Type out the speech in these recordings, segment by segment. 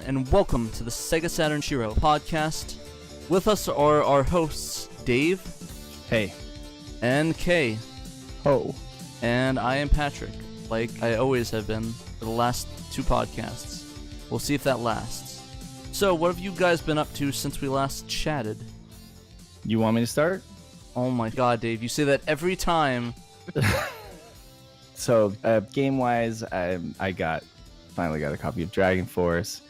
and welcome to the Sega Saturn Shiro podcast. With us are our hosts, Dave. Hey. And Kay. Ho. And I am Patrick, like I always have been for the last two podcasts. We'll see if that lasts. So, what have you guys been up to since we last chatted? You want me to start? Oh my god, Dave, you say that every time. So, game-wise, I finally got a copy of Dragon Force.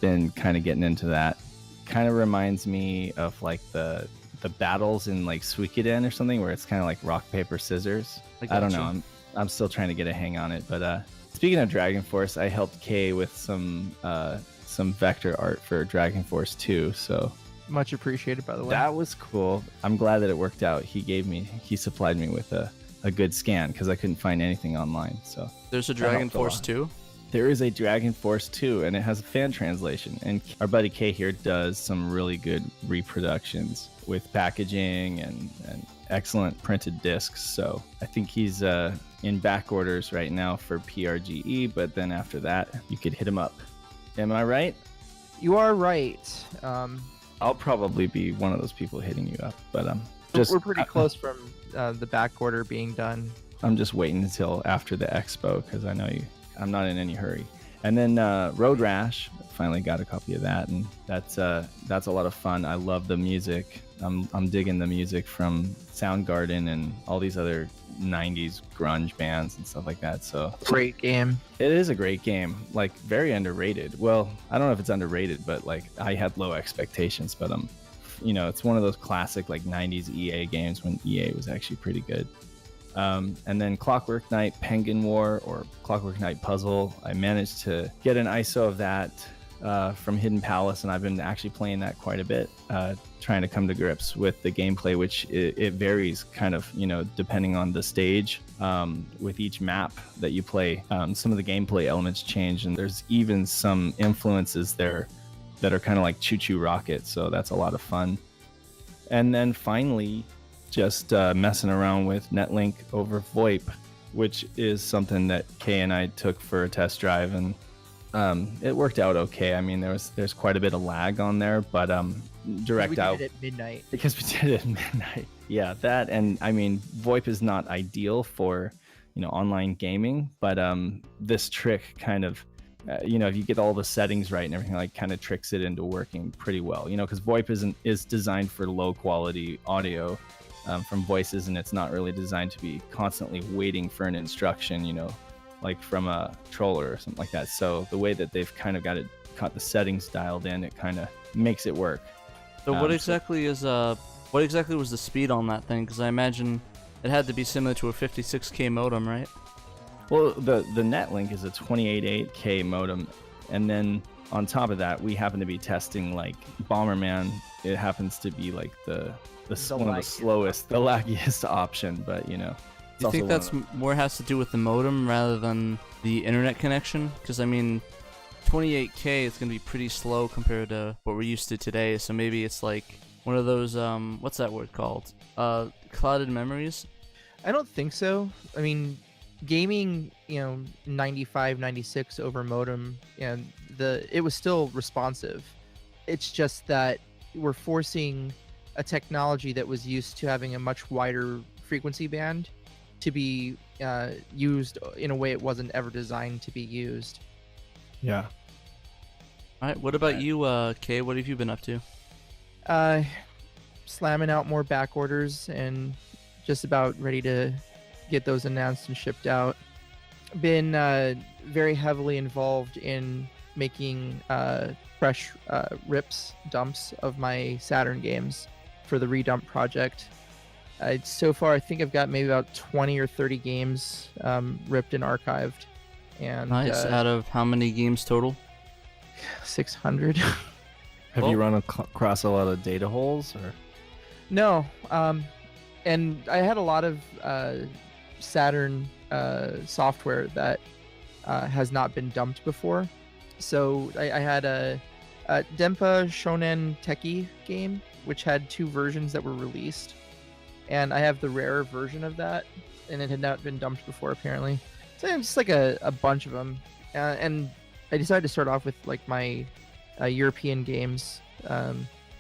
Been kind of getting into that. Kind of reminds me of like the battles in like Suikoden or something, where it's kind of like rock, paper, scissors. I don't know. I'm still trying to get a hang on it. But speaking of Dragon Force, I helped Kay with some vector art for Dragon Force 2. So much appreciated, by the way. That was cool. I'm glad that it worked out. He supplied me with a good scan because I couldn't find anything online. So there's a Dragon Force 2? There is a Dragon Force 2, and it has a fan translation. And our buddy Kay here does some really good reproductions with packaging and excellent printed discs. So I think he's in back orders right now for PRGE, but then after that, you could hit him up. Am I right? You are right. I'll probably be one of those people hitting you up, but we're pretty close from the back order being done. I'm just waiting until after the expo because I know I'm not in any hurry. And then Road Rash, finally got a copy of that, and that's a lot of fun. I love the music. I'm digging the music from Soundgarden and all these other 90s grunge bands and stuff like that. So great game. It is a great game, like very underrated. Well, I don't know if it's underrated, but like I had low expectations, but it's one of those classic like 90s EA games when EA was actually pretty good. And then Clockwork Knight Penguin War, or Clockwork Knight Puzzle, I managed to get an ISO of that from Hidden Palace, and I've been actually playing that quite a bit, trying to come to grips with the gameplay, which it varies kind of, depending on the stage. With each map that you play, some of the gameplay elements change, and there's even some influences there that are kind of like Choo Choo Rocket, so that's a lot of fun. And then finally, just messing around with Netlink over VoIP, which is something that Kay and I took for a test drive, and it worked out okay. I mean, there's quite a bit of lag on there, but direct out. We did it at midnight. Because we did it at midnight. Yeah, that, and I mean, VoIP is not ideal for online gaming, but this trick kind of if you get all the settings right and everything, like kind of tricks it into working pretty well. Because VoIP is designed for low quality audio from voices, and it's not really designed to be constantly waiting for an instruction, like from a controller or something like that. So the way that they've kind of got the settings dialed in, it kind of makes it work. So what exactly was the speed on that thing? Because I imagine it had to be similar to a 56K modem, right? Well, the Netlink is a 28.8K modem, and then on top of that, we happen to be testing like Bomberman. It happens to be like one of the slowest, the laggiest option, but Do you think that's more has to do with the modem rather than the internet connection? Because I mean, 28K is going to be pretty slow compared to what we're used to today. So maybe it's like one of those what's that word called? Clouded memories? I don't think so. I mean, gaming, 95, 96 over modem, and it was still responsive. It's just that we're forcing a technology that was used to having a much wider frequency band to be used in a way it wasn't ever designed to be used. Yeah. All right. What about you, Kay? What have you been up to? Slamming out more back orders and just about ready to get those announced and shipped out. Been very heavily involved in making fresh rips, dumps of my Saturn games for the redump project. So far, I think I've got maybe about 20 or 30 games ripped and archived. And nice. Out of how many games total? 600. Have you run across a lot of data holes, or? No. And I had a lot of Saturn software that has not been dumped before. So I had a Denpa Shonen Teki game, which had 2 versions that were released. And I have the rarer version of that, and it had not been dumped before, apparently. So it's just like a bunch of them. And I decided to start off with like my European games.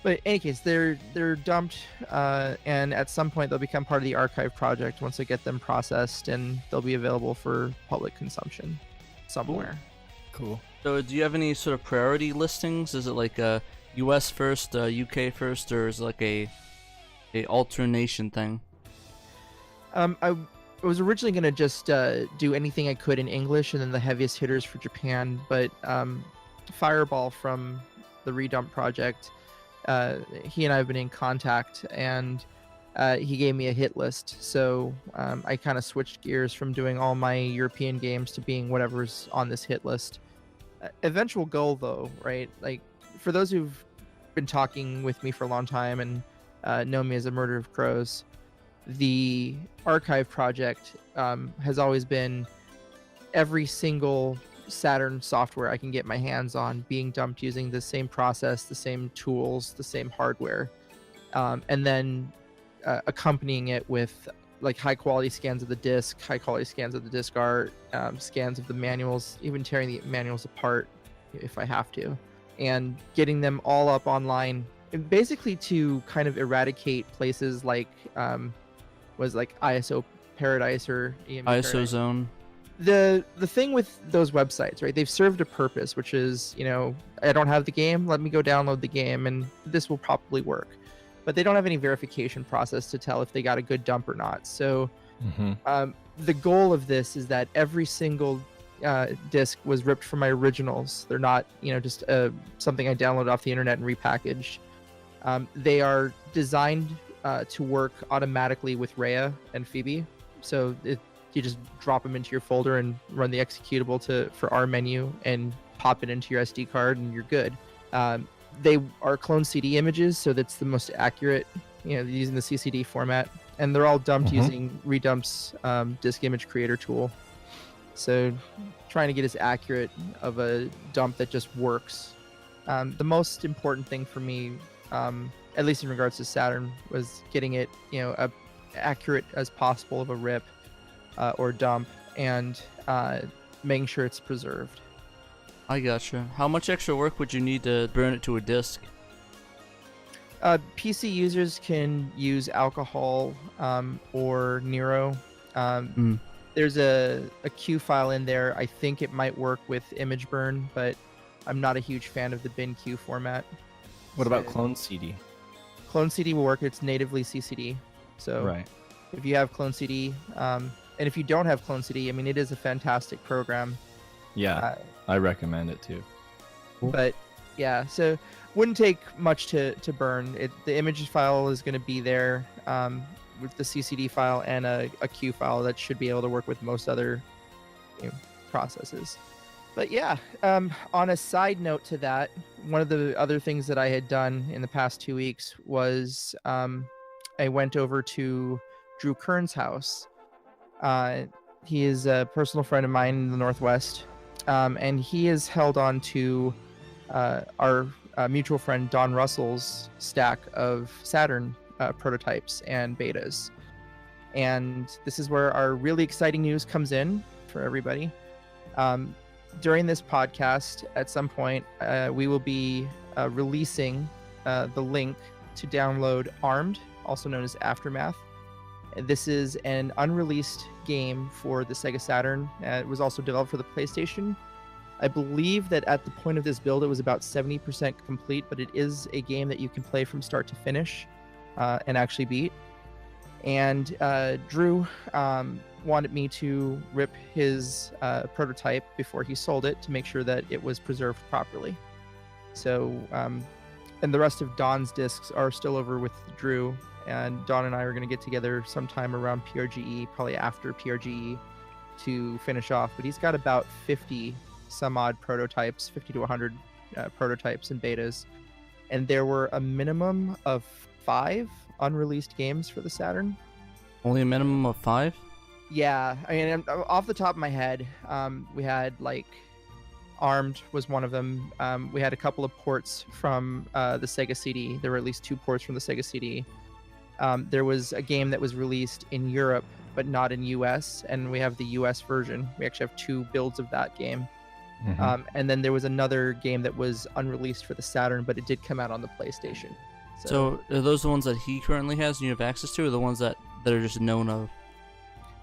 But in any case, they're dumped, and at some point they'll become part of the archive project once I get them processed, and they'll be available for public consumption somewhere. Cool. So do you have any sort of priority listings? Is it like a US first, UK first, or is it like a alternation thing? I was originally going to just do anything I could in English and then the heaviest hitters for Japan, but Fireball from the Redump project, he and I have been in contact, and he gave me a hit list. So I kind of switched gears from doing all my European games to being whatever's on this hit list. Eventual goal, though, right? Like, for those who've been talking with me for a long time and know me as a Murder of Crows, the archive project has always been every single Saturn software I can get my hands on being dumped using the same process, the same tools, the same hardware, and then accompanying it with like high quality scans of the disk, high quality scans of the disk art, scans of the manuals, even tearing the manuals apart if I have to, and getting them all up online, and basically to kind of eradicate places like was like ISO Paradise or EMU ISO Paradise. Zone. The thing with those websites, right? They've served a purpose, which is, I don't have the game, let me go download the game, and this will probably work. But they don't have any verification process to tell if they got a good dump or not. So the goal of this is that every single disc was ripped from my originals. They're not, just something I downloaded off the internet and repackaged. They are designed to work automatically with RHEA and Phoebe. So you just drop them into your folder and run the executable for our menu and pop it into your SD card, and you're good. They are clone CD images, so that's the most accurate, using the CCD format, and they're all dumped using Redump's disk image creator tool. So trying to get as accurate of a dump that just works. The most important thing for me, at least in regards to Saturn, was getting it, accurate as possible of a rip or dump, and making sure it's preserved. I gotcha. How much extra work would you need to burn it to a disk? PC users can use alcohol or Nero. There's a Q file in there. I think it might work with image burn, but I'm not a huge fan of the bin-Q format. What about Clone CD? Clone CD will work. It's natively CCD. So Right. if you have Clone CD, and if you don't have Clone CD, I mean, it is a fantastic program. Yeah, I recommend it too. But yeah, so wouldn't take much to burn. The image file is going to be there with the CCD file and a Q file that should be able to work with most other processes. But yeah, on a side note to that, one of the other things that I had done in the past 2 weeks was I went over to Drew Kern's house. He is a personal friend of mine in the Northwest, and he has held on to our mutual friend Don Russell's stack of Saturn prototypes and betas. And this is where our really exciting news comes in for everybody. During this podcast, at some point, we will be releasing the link to download Armed, also known as Aftermath. This is an unreleased game for the Sega Saturn. It was also developed for the PlayStation. I believe that at the point of this build, it was about 70% complete, but it is a game that you can play from start to finish and actually beat. And Drew wanted me to rip his prototype before he sold it to make sure that it was preserved properly. So, and the rest of Don's discs are still over with Drew, and Don and I are going to get together sometime around PRGE, probably after PRGE, to finish off. But he's got about 50 some odd prototypes, 50 to 100 prototypes and betas. And there were a minimum of 5 unreleased games for the Saturn. Only a minimum of 5? Yeah, I mean, off the top of my head, we had like Armed was one of them. We had a couple of ports from the Sega CD. There were at least 2 ports from the Sega CD. There was a game that was released in Europe, but not in US, and we have the US version. We actually have 2 builds of that game. And then there was another game that was unreleased for the Saturn, but it did come out on the PlayStation. So are those the ones that he currently has and you have access to, or the ones that are just known of?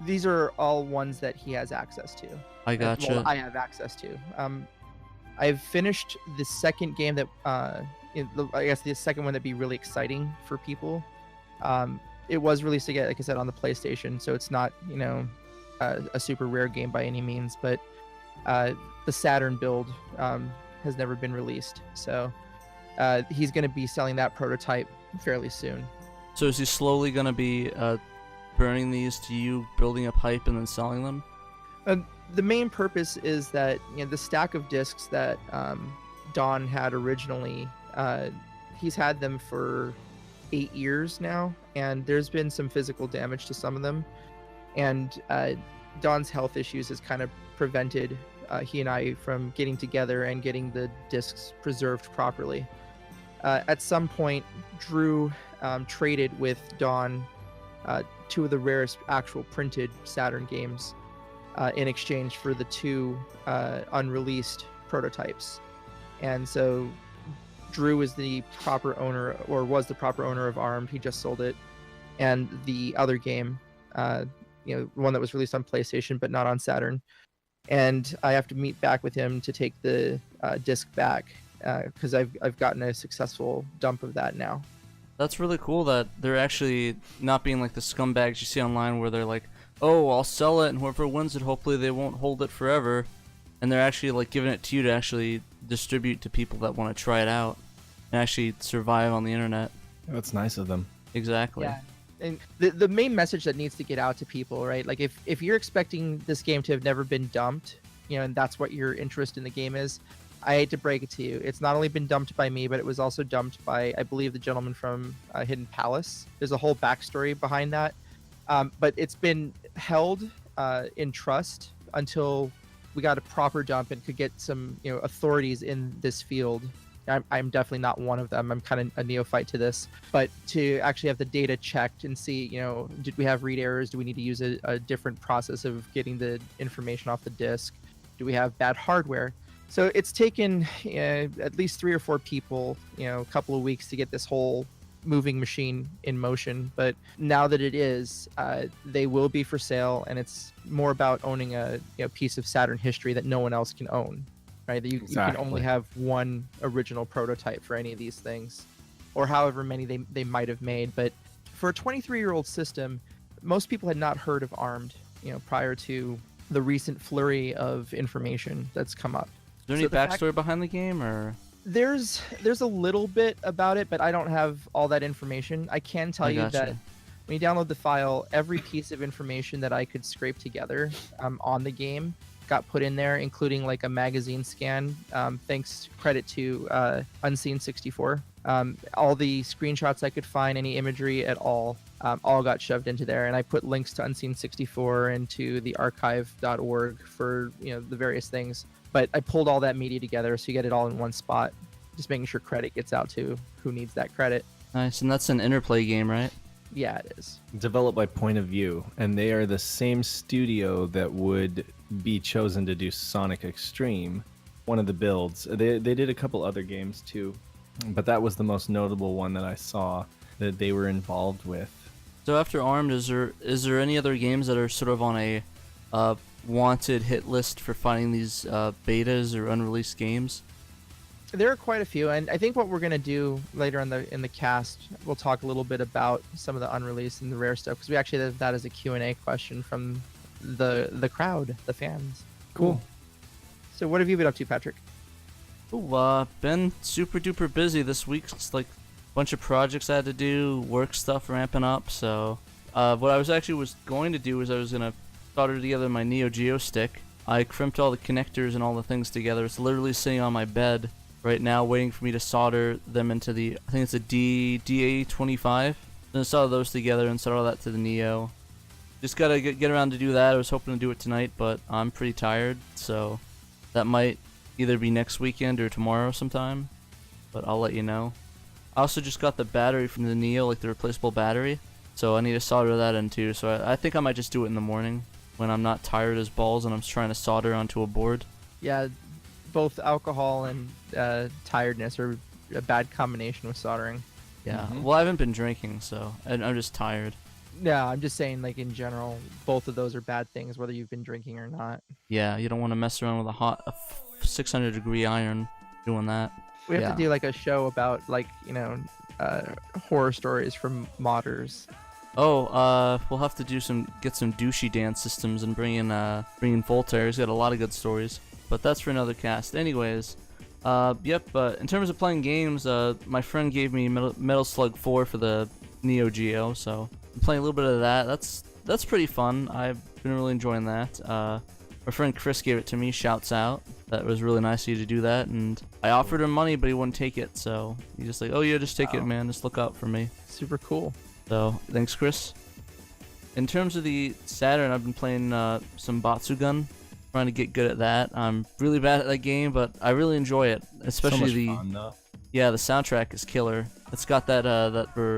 These are all ones that he has access to. I gotcha. Well, I have access to. I've finished the second game that, I guess the second one that'd be really exciting for people. It was released again, like I said, on the PlayStation, so it's not, a super rare game by any means, but the Saturn build has never been released. So he's going to be selling that prototype fairly soon. So is he slowly going to be burning these to you, building a pipe, and then selling them? The main purpose is that the stack of discs that Don had originally, he's had them for 8 years now, and there's been some physical damage to some of them, and Don's health issues has kind of prevented he and I from getting together and getting the discs preserved properly. At some point, Drew traded with Don 2 of the rarest actual printed Saturn games in exchange for the 2 unreleased prototypes. And so Drew is the proper owner, or was the proper owner of Armed. He just sold it. And the other game, one that was released on PlayStation but not on Saturn. And I have to meet back with him to take the disc back because I've gotten a successful dump of that now. That's really cool that they're actually not being like the scumbags you see online where they're like, oh, I'll sell it and whoever wins it, hopefully they won't hold it forever. And they're actually like giving it to you to actually distribute to people that want to try it out and actually survive on the internet. That's nice of them. Exactly. Yeah. And the main message that needs to get out to people, right? Like if you're expecting this game to have never been dumped, and that's what your interest in the game is, I hate to break it to you. It's not only been dumped by me, but it was also dumped by, I believe, the gentleman from Hidden Palace. There's a whole backstory behind that. But it's been held in trust until we got a proper dump and could get some, authorities in this field. I'm definitely not one of them. I'm kind of a neophyte to this, but to actually have the data checked and see, did we have read errors? Do we need to use a different process of getting the information off the disk? Do we have bad hardware? So it's taken at least 3 or 4 people, a couple of weeks to get this whole moving machine in motion. But now that it is, they will be for sale, and it's more about owning a piece of Saturn history that no one else can own. Right, that you can only have one original prototype for any of these things, or however many they might have made. But for a 23-year-old system, most people had not heard of Armed, prior to the recent flurry of information that's come up. Is there any backstory behind the game, or? There's a little bit about it, but I don't have all that information. I can tell you that when you download the file, every piece of information that I could scrape together on the game got put in there, including like a magazine scan, thanks credit to Unseen64. All the screenshots I could find, any imagery at all got shoved into there, and I put links to Unseen64 and to the archive.org for the various things. But I pulled all that media together so you get it all in one spot, just making sure credit gets out to who needs that credit. Nice. And that's an Interplay game, right? Yeah, it is. Developed by Point of View, and they are the same studio that would be chosen to do Sonic Extreme, one of the builds. They did a couple other games too, but that was the most notable one that I saw that they were involved with. So after Armed, is there any other games that are sort of on a wanted hit list for finding these betas or unreleased games? There are quite a few, and I think what we're gonna do later in the cast, we'll talk a little bit about some of the unreleased and the rare stuff, because we actually have that as a Q&A question from the crowd, the fans. Cool. So what have you been up to, Patrick? Oh, been super duper busy this week. It's like a bunch of projects I had to do, work stuff ramping up. So what I was going to do is I was gonna solder together my Neo Geo stick. I crimped all the connectors and all the things together. It's literally sitting on my bed right now, waiting for me to solder them into the, I think it's a DA25. I'm gonna solder those together and solder that to the Neo. Just gotta get around to do that. I was hoping to do it tonight, but I'm pretty tired, so that might either be next weekend or tomorrow sometime, but I'll let you know. I also just got the battery from the Neo, like the replaceable battery, so I need to solder that in too. So I think I might just do it in the morning when I'm not tired as balls and I'm trying to solder onto a board. Yeah, both alcohol and tiredness are a bad combination with soldering. Yeah. Well, I haven't been drinking, so I'm just tired. Yeah, I'm just saying, like in general, both of those are bad things, whether you've been drinking or not. Yeah, you don't want to mess around with a 600-degree iron doing that. We have to do like a show about like horror stories from modders. Oh, we'll have to get some douchey dance systems and bring in Voltaire. He's got a lot of good stories, but that's for another cast. Anyways, in terms of playing games, my friend gave me Metal Slug 4 for the Neo Geo, so I'm playing a little bit of that. That's pretty fun. I've been really enjoying that. My friend Chris gave it to me. Shouts out. That was really nice of you to do that, and I offered him money, but he wouldn't take it. So he's just like, "Oh yeah, just take it, man. Just look out for me." Super cool. So thanks, Chris. In terms of the Saturn, I've been playing some Batsugun, trying to get good at that. I'm really bad at that game, but I really enjoy it, especially so much fun, though. Yeah, the soundtrack is killer. It's got that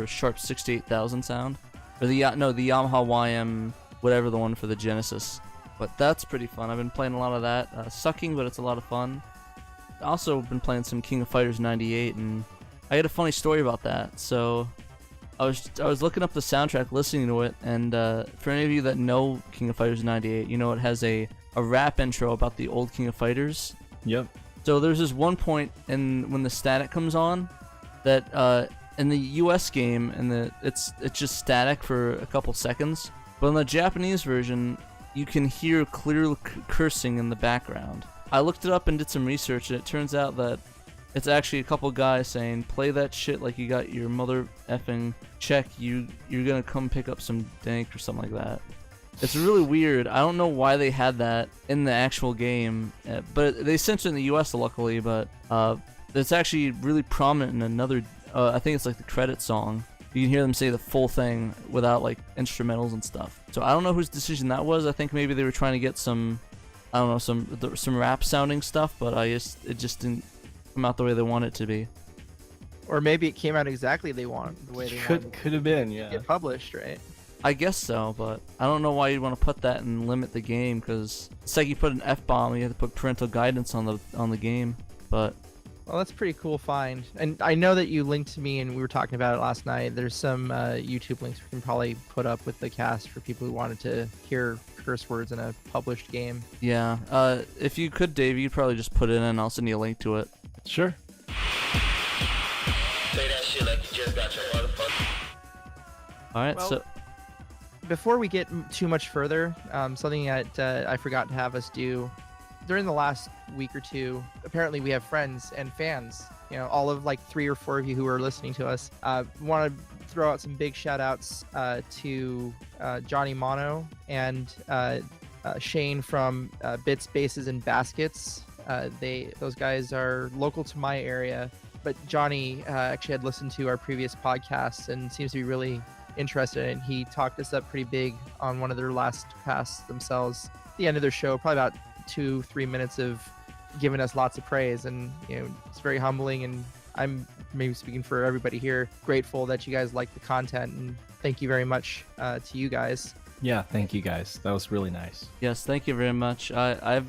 Sharp 68000 sound, or the Yamaha YM, whatever the one for the Genesis. But that's pretty fun. I've been playing a lot of that. Sucking, but it's a lot of fun. Also been playing some King of Fighters 98, and I had a funny story about that. So I was looking up the soundtrack, listening to it, and for any of you that know King of Fighters 98, you know it has a rap intro about the old King of Fighters. Yep. So there's this one point when the static comes on that in the US game it's just static for a couple seconds, but in the Japanese version you can hear clear cursing in the background. I looked it up and did some research, and it turns out that it's actually a couple guys saying, "Play that shit like you got your mother effing check. You're gonna come pick up some dank," or something like that. It's really weird. I don't know why they had that in the actual game, but they censored it in the US, luckily. But it's actually really prominent in another. I think it's like the credit song. You can hear them say the full thing without like instrumentals and stuff. So I don't know whose decision that was. I think maybe they were trying to get some rap sounding stuff, but it just didn't come out the way they want it to be. Or maybe it came out exactly the way they wanted. Could have been, yeah. Get published, right? I guess so, but I don't know why you'd want to put that and limit the game, because it's like you put an F-bomb and you have to put parental guidance on the game. But well, that's a pretty cool find. And I know that you linked to me and we were talking about it last night. There's some YouTube links we can probably put up with the cast for people who wanted to hear curse words in a published game. Yeah, if you could, Dave, you'd probably just put it in and I'll send you a link to it. Sure. Say that shit like you just got your motherfucker. Alright, Well, so Before we get too much further, something that I forgot to have us do during the last week or two. Apparently, we have friends and fans. You know, all of like 3 or 4 of you who are listening to us. Want to throw out some big shout outs to Johnny Mono and Shane from Bits, Bases, and Baskets. Those guys are local to my area, but Johnny actually had listened to our previous podcasts and seems to be really interested, and he talked us up pretty big on one of their last casts themselves. At the end of their show, probably about 2-3 minutes of giving us lots of praise, and it's very humbling, and I'm, maybe speaking for everybody here, grateful that you guys like the content, and thank you very much to you guys. Yeah, thank you guys. That was really nice. yes, thank you very much. I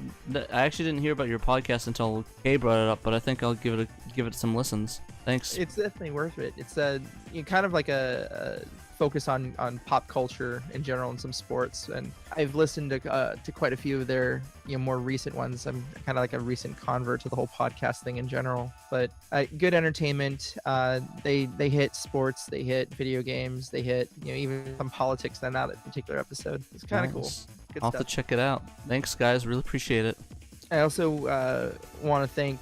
actually didn't hear about your podcast until Kay brought it up, but I think I'll give it some listens. Thanks. It's definitely worth it. It's kind of like a focus on pop culture in general and some sports, and I've listened to quite a few of their more recent ones. I'm kind of like a recent convert to the whole podcast thing in general, but good entertainment. They hit sports, they hit video games, they hit even some politics in that particular episode. It's kind of cool. Good I'll have stuff. to check it out. Thanks, guys. Really appreciate it. I also want to thank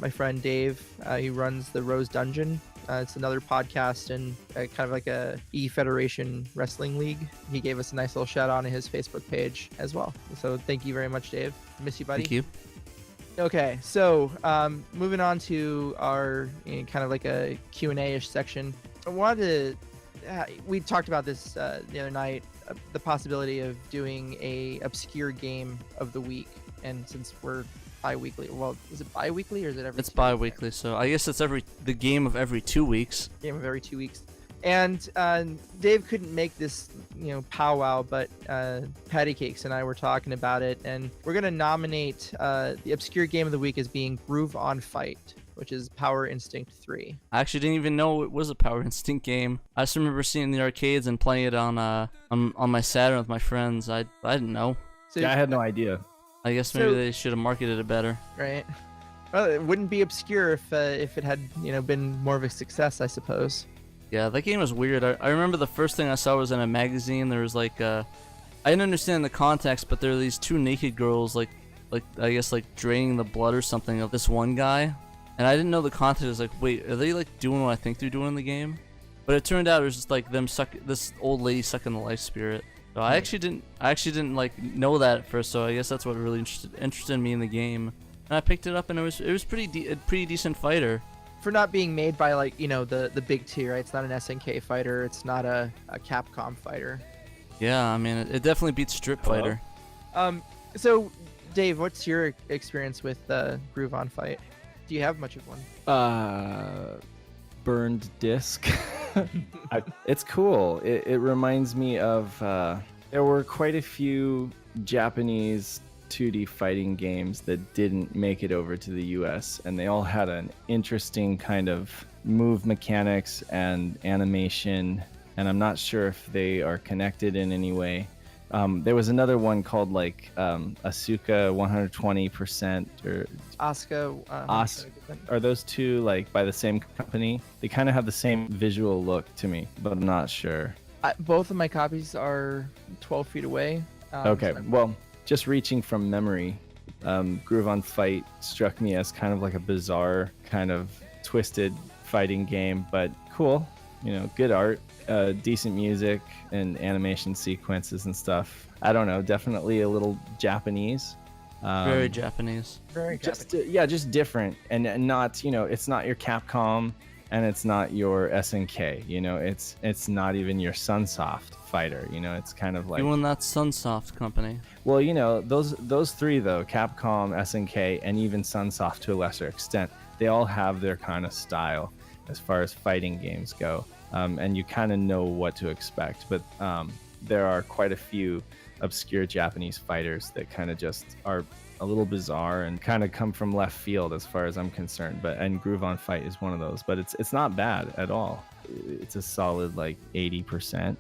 my friend Dave. He runs the Rose Dungeon. It's another podcast and kind of like a E-Federation Wrestling League. He gave us a nice little shout out on his Facebook page as well. So thank you very much, Dave. Miss you, buddy. Thank you. Okay, so moving on to our kind of like a Q&A-ish section. I wanted to... we talked about this the other night, the possibility of doing a obscure game of the week. And since we're bi-weekly, well, is it bi-weekly or is it every? It's bi-weekly, so I guess it's the game of every 2 weeks. Game of every 2 weeks. And Dave couldn't make this, powwow, but Patty Cakes and I were talking about it, and we're gonna nominate the obscure game of the week as being Groove on Fight, which is Power Instinct 3. I actually didn't even know it was a Power Instinct game. I just remember seeing the arcades and playing it on my Saturn with my friends. I didn't know. So, Yeah, I had no idea. I guess maybe they should have marketed it better. Right. Well, it wouldn't be obscure if it had been more of a success, I suppose. Yeah, that game was weird. I remember the first thing I saw was in a magazine. There was like I didn't understand the context, but there were these two naked girls like I guess like draining the blood or something of this one guy, and I didn't know the context. I was like, wait, are they like doing what I think they're doing in the game? But it turned out it was just like them this old lady sucking the life spirit. So I actually didn't like know that at first. So I guess that's what really interested me in the game. And I picked it up, and it was pretty decent fighter. For not being made by the big two, right? It's not an SNK fighter. It's not a Capcom fighter. Yeah, I mean it definitely beats Strip Fighter. So Dave, what's your experience with Groove on Fight? Do you have much of one? Burned disc. It's cool. It reminds me of there were quite a few Japanese 2D fighting games that didn't make it over to the US, and they all had an interesting kind of move mechanics and animation, and I'm not sure if they are connected in any way. There was another one called like Asuka 120% or Asuka. Are those two like by the same company? They kind of have the same visual look to me, but I'm not sure. Both of my copies are 12 feet away. Okay, well, just reaching from memory, Groove on Fight struck me as kind of like a bizarre, kind of twisted fighting game, but cool. Good art, decent music, and animation sequences and stuff. I don't know, definitely a little Japanese. Very Japanese. Very just just different, and not it's not your Capcom, and it's not your SNK. It's not even your Sunsoft fighter. It's kind of like you won that Sunsoft company. Well, those three though, Capcom, SNK, and even Sunsoft to a lesser extent, they all have their kind of style as far as fighting games go, and you kind of know what to expect. But there are quite a few obscure Japanese fighters that kind of just are a little bizarre and kind of come from left field as far as I'm concerned. And Groove on Fight is one of those, but it's not bad at all. It's a solid like 80%.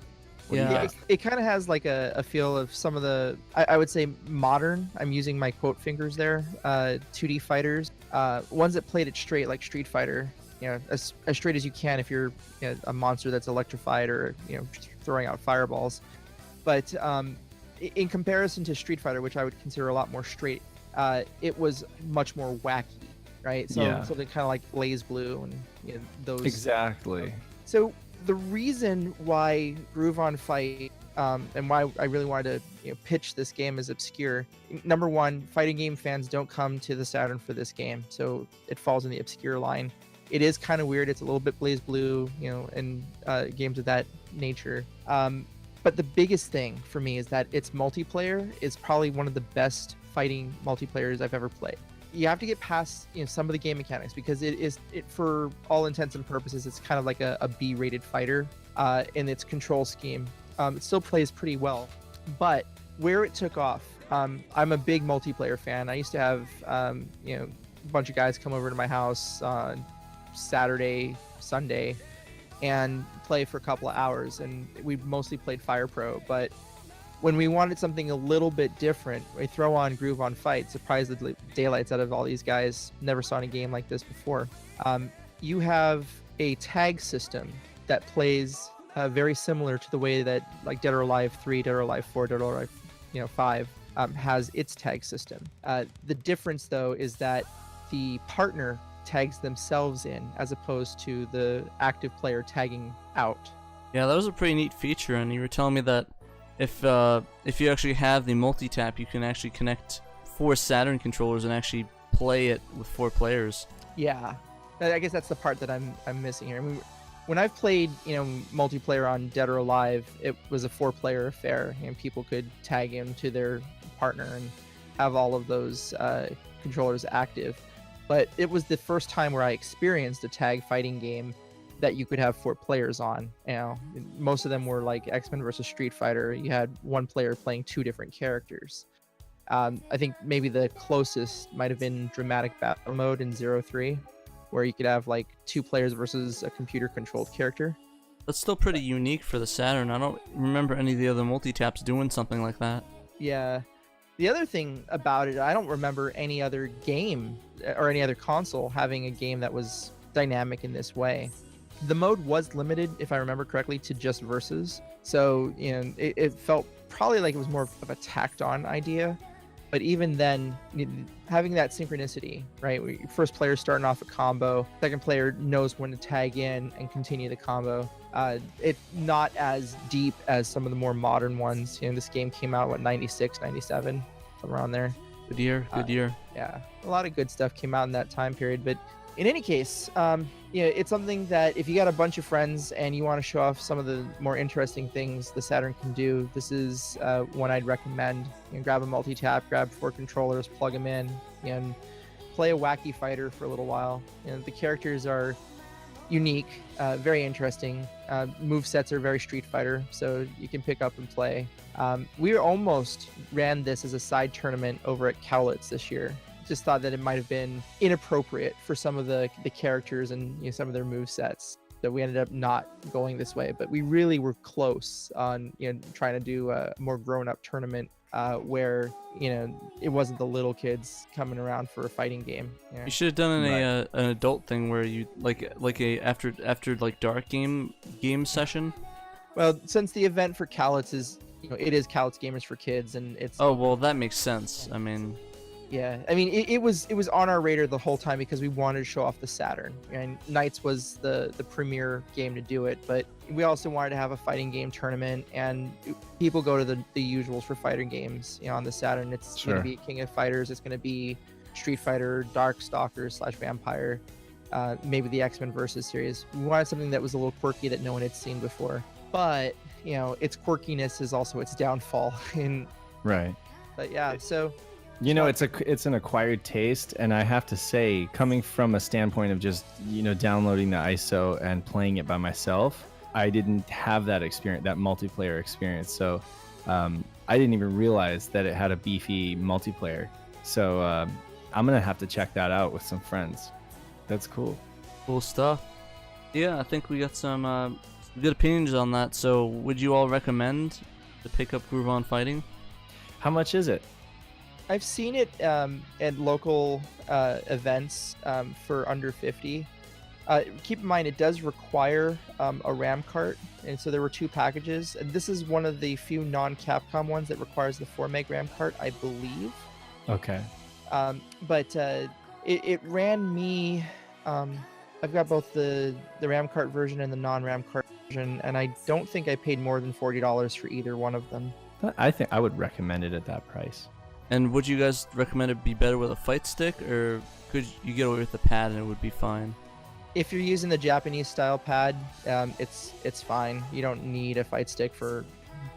Yeah, it kind of has like a feel of some of the I would say modern, I'm using my quote fingers there, 2D fighters, ones that played it straight like Street Fighter, as straight as you can if you're a monster that's electrified or throwing out fireballs. But in comparison to Street Fighter, which I would consider a lot more straight, it was much more wacky, right? So yeah. Something kind of like Blaze Blue and those. Exactly. So the reason why Groove on Fight and why I really wanted to pitch this game as obscure, number one, fighting game fans don't come to the Saturn for this game, so it falls in the obscure line. It is kind of weird. It's a little bit Blaze Blue, and games of that nature. But the biggest thing for me is that its multiplayer is probably one of the best fighting multiplayers I've ever played. You have to get past some of the game mechanics because it for all intents and purposes it's kind of like a B-rated fighter in its control scheme. It still plays pretty well, but where it took off, I'm a big multiplayer fan. I used to have a bunch of guys come over to my house on Saturday, Sunday, and play for a couple of hours, and we mostly played Fire Pro. But when we wanted something a little bit different, we throw on Groove on Fight, surprise the daylights out of all these guys. Never saw any game like this before. You have a tag system that plays very similar to the way that like Dead or Alive 3, Dead or Alive 4, Dead or Alive 5 has its tag system. The difference though is that the partner tags themselves in as opposed to the active player tagging out. Yeah, that was a pretty neat feature, and you were telling me that if you actually have the multi-tap, you can actually connect 4 Saturn controllers and actually play it with 4 players. Yeah, I guess that's the part that I'm missing here. I mean, when I've played multiplayer on Dead or Alive, it was a 4-player affair, and people could tag into their partner and have all of those controllers active. But it was the first time where I experienced a tag fighting game that you could have 4 players on. Most of them were like X-Men versus Street Fighter. You had one player playing 2 different characters. I think maybe the closest might have been Dramatic Battle Mode in 03, where you could have like 2 players versus a computer-controlled character. That's still pretty unique for the Saturn. I don't remember any of the other multi-taps doing something like that. Yeah. The other thing about it, I don't remember any other game or any other console having a game that was dynamic in this way. The mode was limited, if I remember correctly, to just versus. So, it felt probably like it was more of a tacked on idea. But even then, having that synchronicity, right? First player starting off a combo, second player knows when to tag in and continue the combo. It's not as deep as some of the more modern ones. This game came out, 96, 97, somewhere around there. Good year. Yeah, a lot of good stuff came out in that time period. But in any case, it's something that if you got a bunch of friends and you want to show off some of the more interesting things the Saturn can do, this is one I'd recommend. Grab a multi-tap, grab 4 controllers, plug them in, and play a wacky fighter for a little while. The characters are unique, very interesting. Move sets are very Street Fighter, so you can pick up and play. We almost ran this as a side tournament over at Cowlitz this year. Just thought that it might have been inappropriate for some of the characters and some of their move sets. So we ended up not going this way, but we really were close on trying to do a more grown-up tournament where it wasn't the little kids coming around for a fighting game. You should have done an adult thing where you like a after like dark game session. Well, since the event for Cowlitz is it is Cowlitz Gamers for Kids, and it's that makes sense. I mean, yeah, it was on our radar the whole time because we wanted to show off the Saturn, and Knights was the premier game to do it, but we also wanted to have a fighting game tournament, and people go to the usuals for fighting games on the Saturn. It's going to be King of Fighters, it's going to be Street Fighter, Darkstalkers / Vampire, maybe the X-Men Versus series. We wanted something that was a little quirky that no one had seen before, but its quirkiness is also its downfall. Right. But yeah, so it's an acquired taste, and I have to say, coming from a standpoint of just downloading the ISO and playing it by myself, I didn't have that experience, that multiplayer experience. So I didn't even realize that it had a beefy multiplayer. So I'm gonna have to check that out with some friends. That's cool. Cool stuff. Yeah, I think we got some good opinions on that. So would you all recommend to pick up Groove On Fighting? How much is it? I've seen it at local events for under 50. Keep in mind, it does require a RAM cart, and so there were 2 packages. This is one of the few non-Capcom ones that requires the 4 meg RAM cart, I believe. Okay. But it ran me. I've got both the RAM cart version and the non-RAM cart version, and I don't think I paid more than $40 for either one of them. I think I would recommend it at that price. And would you guys recommend it be better with a fight stick, or could you get away with the pad and it would be fine? If you're using the Japanese style pad, it's fine. You don't need a fight stick for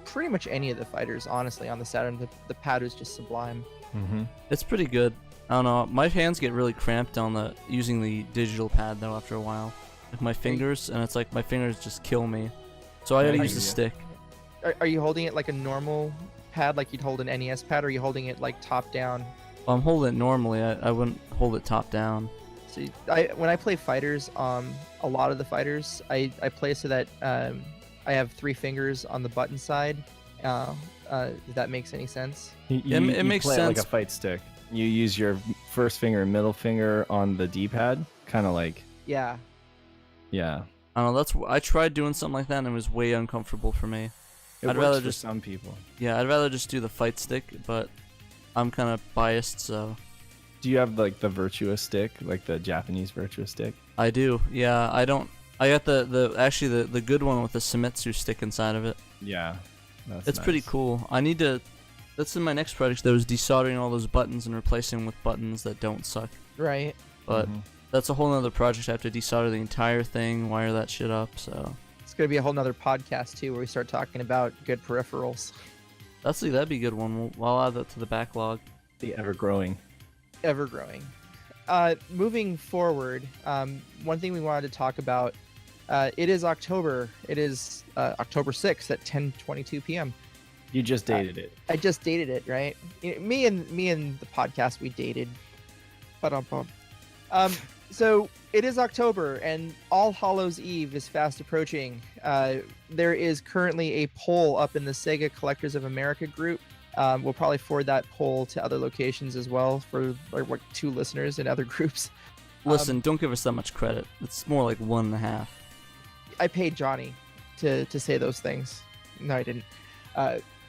pretty much any of the fighters, honestly. On the Saturn, the pad is just sublime. Mm-hmm. It's pretty good. I don't know. My hands get really cramped on using the digital pad though after a while. Like my fingers, and it's like my fingers just kill me. So I gotta use the stick. Are you holding it like a normal pad, like you'd hold an NES pad, or are you holding it like top down? Well, I'm holding it normally. I wouldn't hold it top down. See, when I play fighters, a lot of the fighters, I play so that I have 3 fingers on the button side. If that makes any sense. It makes play sense. Like a fight stick. You use your first finger and middle finger on the D-pad, kind of like. Yeah. Yeah. I don't know. I tried doing something like that, and it was way uncomfortable for me. I'd rather just some people. Yeah, I'd rather just do the fight stick, but I'm kind of biased, so. Do you have like the Virtua stick, like the Japanese Virtua stick? I do. Yeah, I don't. I got the good one with the Sumetsu stick inside of it. Yeah, it's nice. Pretty cool. I need to. That's in my next project. That was desoldering all those buttons and replacing them with buttons that don't suck. Right. But that's a whole other project. I have to desolder the entire thing, wire that shit up. So. It's gonna be a whole nother podcast too, where we start talking about good peripherals. That'd be a good one. I'll add that to the backlog. The ever-growing. Moving forward, one thing we wanted to talk about It is October. It is October 6th at 10:22 p.m. You just dated it. I just dated it, right? Me and the podcast, we dated. So it is October, and All Hallows Eve is fast approaching. There is currently a poll up in the Sega Collectors of America group. We'll probably forward that poll to other locations as well for like 2 listeners in other groups. Listen, don't give us that much credit. It's more like 1.5. I paid Johnny to say those things. No, I didn't.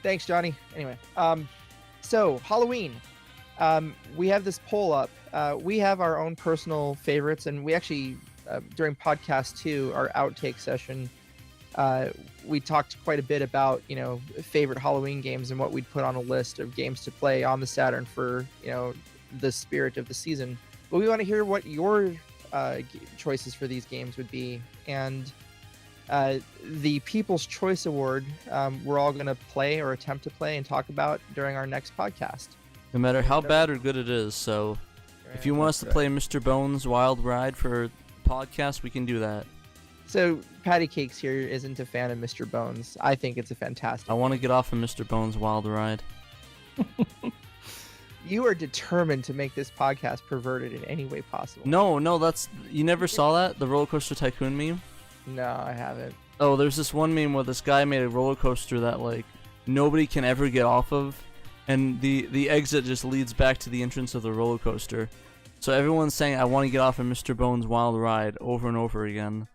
Thanks, Johnny. Anyway, so Halloween. We have this poll up. We have our own personal favorites, and we actually, during podcast 2, our outtake session, we talked quite a bit about, favorite Halloween games and what we'd put on a list of games to play on the Saturn for, the spirit of the season. But we want to hear what your choices for these games would be. And the People's Choice Award, we're all going to play or attempt to play and talk about during our next podcast. No matter how bad or good it is, so if you want us to play Mr. Bones Wild Ride for podcast, we can do that. So Patty Cakes here isn't a fan of Mr. Bones. I think it's a fantastic. I want to get off of Mr. Bones Wild Ride. You are determined to make this podcast perverted in any way possible. No, that's... You never saw that? The Roller Coaster Tycoon meme? No, I haven't. Oh, there's this one meme where this guy made a roller coaster that, like, nobody can ever get off of, and the exit just leads back to the entrance of the roller coaster. So everyone's saying, I want to get off of Mr. Bones Wild Ride over and over again.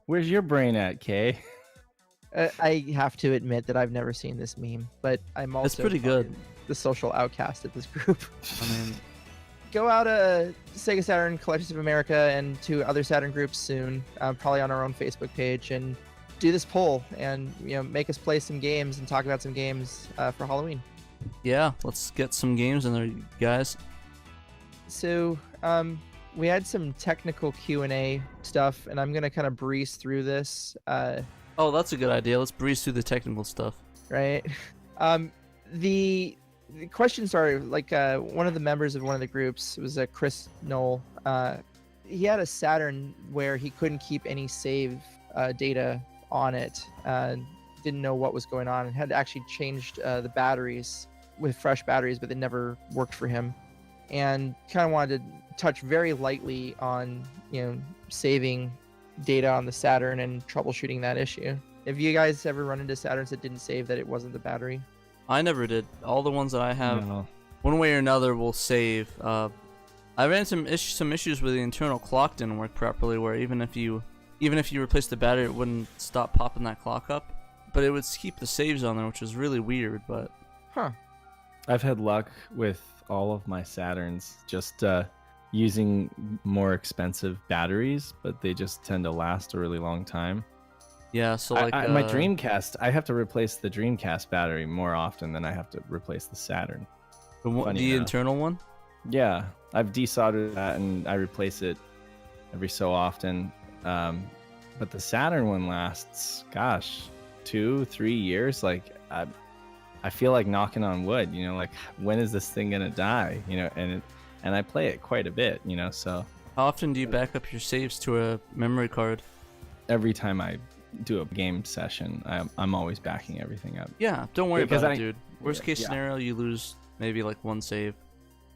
Where's your brain at, Kay? I have to admit that I've never seen this meme, but I'm also... It's pretty good. The social outcast at this group. I mean... Go out to Sega Saturn, Collectors of America, and to other Saturn groups soon, probably on our own Facebook page, and do this poll, and make us play some games and talk about some games for Halloween. Yeah, let's get some games in there, guys. So we had some technical Q&A stuff, and I'm gonna kind of breeze through this. Oh, that's a good idea. Let's breeze through the technical stuff. Right. The questions are like one of the members of one of the groups, it was Chris Knoll. He had a Saturn where he couldn't keep any save data on it. Didn't know what was going on, and had actually changed the batteries with fresh batteries, but they never worked for him. And kind of wanted to touch very lightly on saving data on the Saturn and troubleshooting that issue. Have you guys ever run into Saturns that didn't save that it wasn't the battery? I never did. All the ones that I have, No. one way or another, will save. I ran some issues where the internal clock didn't work properly, where even if you replaced the battery, it wouldn't stop popping that clock up. But it would keep the saves on there, which was really weird. But I've had luck with all of my Saturns, just using more expensive batteries, but they just tend to last a really long time. yeah, so like my Dreamcast, I have to replace the Dreamcast battery more often than I have to replace the Saturn. the internal one. Yeah, I've desoldered that and I replace it every so often. But the Saturn one lasts, 2-3 years. Like I feel like knocking on wood. Like when is this thing gonna die? And I play it quite a bit. So How often do you back up your saves to a memory card? every time I do a game session, I'm always backing everything up. Yeah, don't worry Because about it, dude. Worst case yeah. scenario, you lose maybe like one save.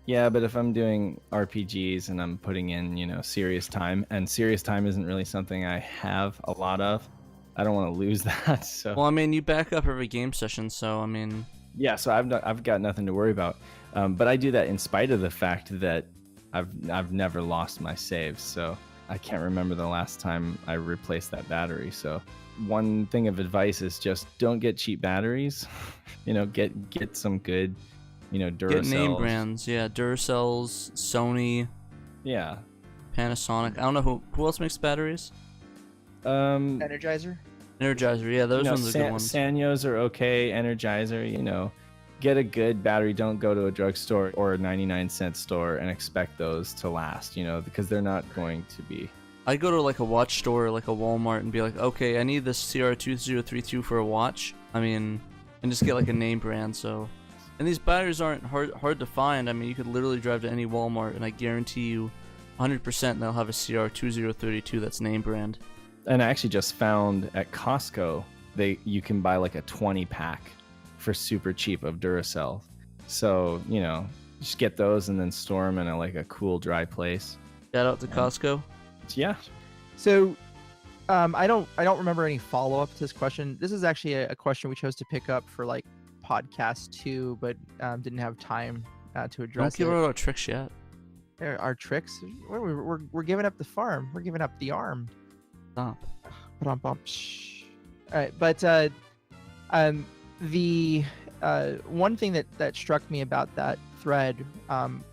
Yeah, but if I'm doing RPGs and I'm putting in, serious time, and serious time isn't really something I have a lot of, I don't want to lose that. So Well, I mean, you back up every game session, so I mean... yeah, so I've got nothing to worry about. But I do that in spite of the fact that I've never lost my saves. So I can't remember the last time I replaced that battery. So one thing of advice is just don't get cheap batteries. Get some good, Duracells. Get name brands, yeah. Duracells, Sony, Yeah. Panasonic. I don't know who else makes batteries? Energizer? Energizer, yeah, those ones are good ones. Sanyos are okay. Energizer, get a good battery. Don't go to a drugstore or a 99-cent store and expect those to last, because they're not going to be. I go to like a watch store, like a Walmart, and be like, okay, I need this CR2032 for a watch. I mean, and just get like a name brand. So, and these batteries aren't hard to find. I mean, you could literally drive to any Walmart, and I guarantee you, 100% they'll have a CR2032 that's name brand. And I actually just found at Costco you can buy like a 20 pack for super cheap of Duracell. So just get those and then store them in a cool dry place. Shout out to Costco. Yeah. So I don't remember any follow-up to this question. This is actually a question we chose to pick up for like podcast 2, but didn't have time to address. Don't give out our tricks yet. Our tricks? We're giving up the farm. We're giving up the arm. Stop. All right, but the one thing that struck me about that thread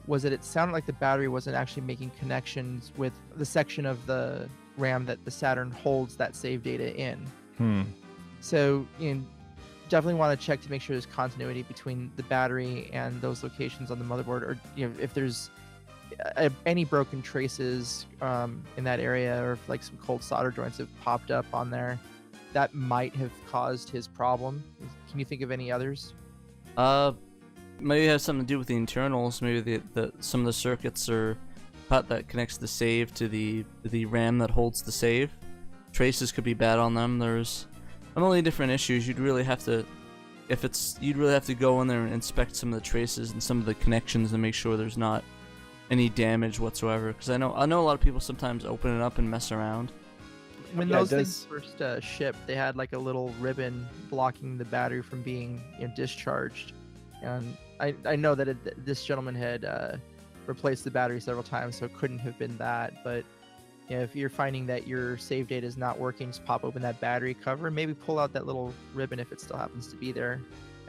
was that it sounded like the battery wasn't actually making connections with the section of the RAM that the Saturn holds that save data in. So definitely want to check to make sure there's continuity between the battery and those locations on the motherboard, or if there's any broken traces in that area, or if like some cold solder joints have popped up on there, that might have caused his problem. Can you think of any others? Maybe it has something to do with the internals. Maybe some of the circuits are part that connects the save to the RAM that holds the save. Traces could be bad on them. There's a million different issues. You'd really have to go in there and inspect some of the traces and some of the connections and make sure there's not any damage whatsoever. Because I know a lot of people sometimes open it up and mess around. When those things first shipped, they had like a little ribbon blocking the battery from being discharged, and I know that this gentleman had replaced the battery several times, so it couldn't have been that. But if you're finding that your save data is not working, just pop open that battery cover and maybe pull out that little ribbon if it still happens to be there.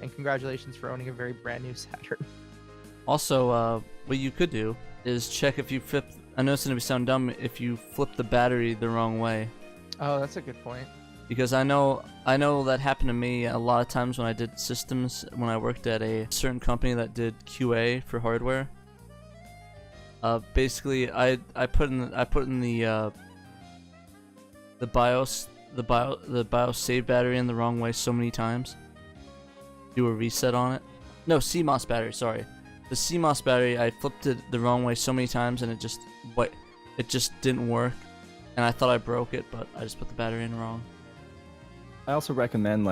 And congratulations for owning a very brand new Saturn. Also, what you could do is check if you flip. I know it's gonna sound dumb if you flip the battery the wrong way. Oh, that's a good point. Because I know that happened to me a lot of times when I did systems, when I worked at a certain company that did QA for hardware. Basically, I put in the BIOS save battery in the wrong way so many times. Do a reset on it. No, CMOS battery. Sorry, the CMOS battery. I flipped it the wrong way so many times, and it just didn't work. And I thought I broke it, but I just put the battery in wrong. I also recommend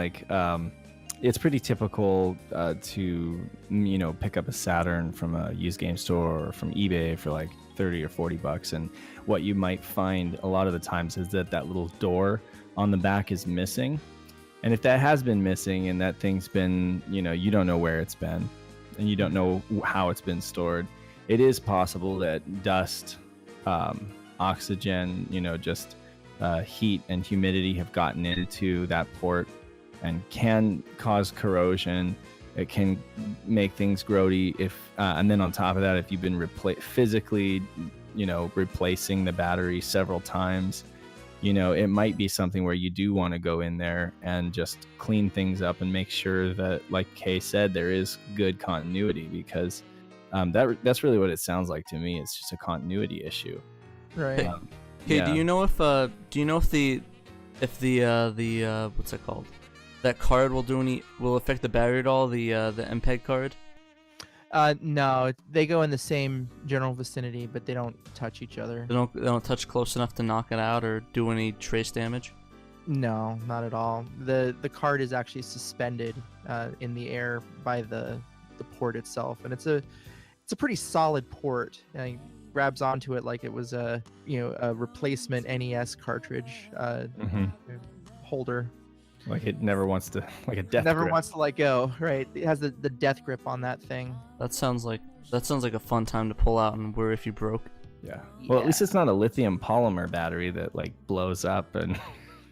it's pretty typical to pick up a Saturn from a used game store or from eBay for like $30 or $40, and what you might find a lot of the times is that little door on the back is missing. And if that has been missing and that thing's been you don't know where it's been and you don't know how it's been stored, it is possible that dust, oxygen, just heat and humidity have gotten into that port and can cause corrosion. It can make things grody and then on top of that, if you've been physically replacing the battery several times, it might be something where you do want to go in there and just clean things up and make sure that, like Kay said, there is good continuity, because that's really what it sounds like to me. It's just a continuity issue. Right. Okay. Yeah. Do you know if the what's that called? That card will affect the battery at all? The MPEG card? No, they go in the same general vicinity, but they don't touch each other. They don't touch close enough to knock it out or do any trace damage? No, not at all. The card is actually suspended in the air by the port itself, and it's a pretty solid port. Grabs onto it like it was a replacement NES cartridge holder. Like it never wants to, like a death Never grip. wants to let go. Right, it has the death grip on that thing. That sounds like a fun time to pull out and worry if you broke. Yeah. Well, at least it's not a lithium polymer battery that like blows up and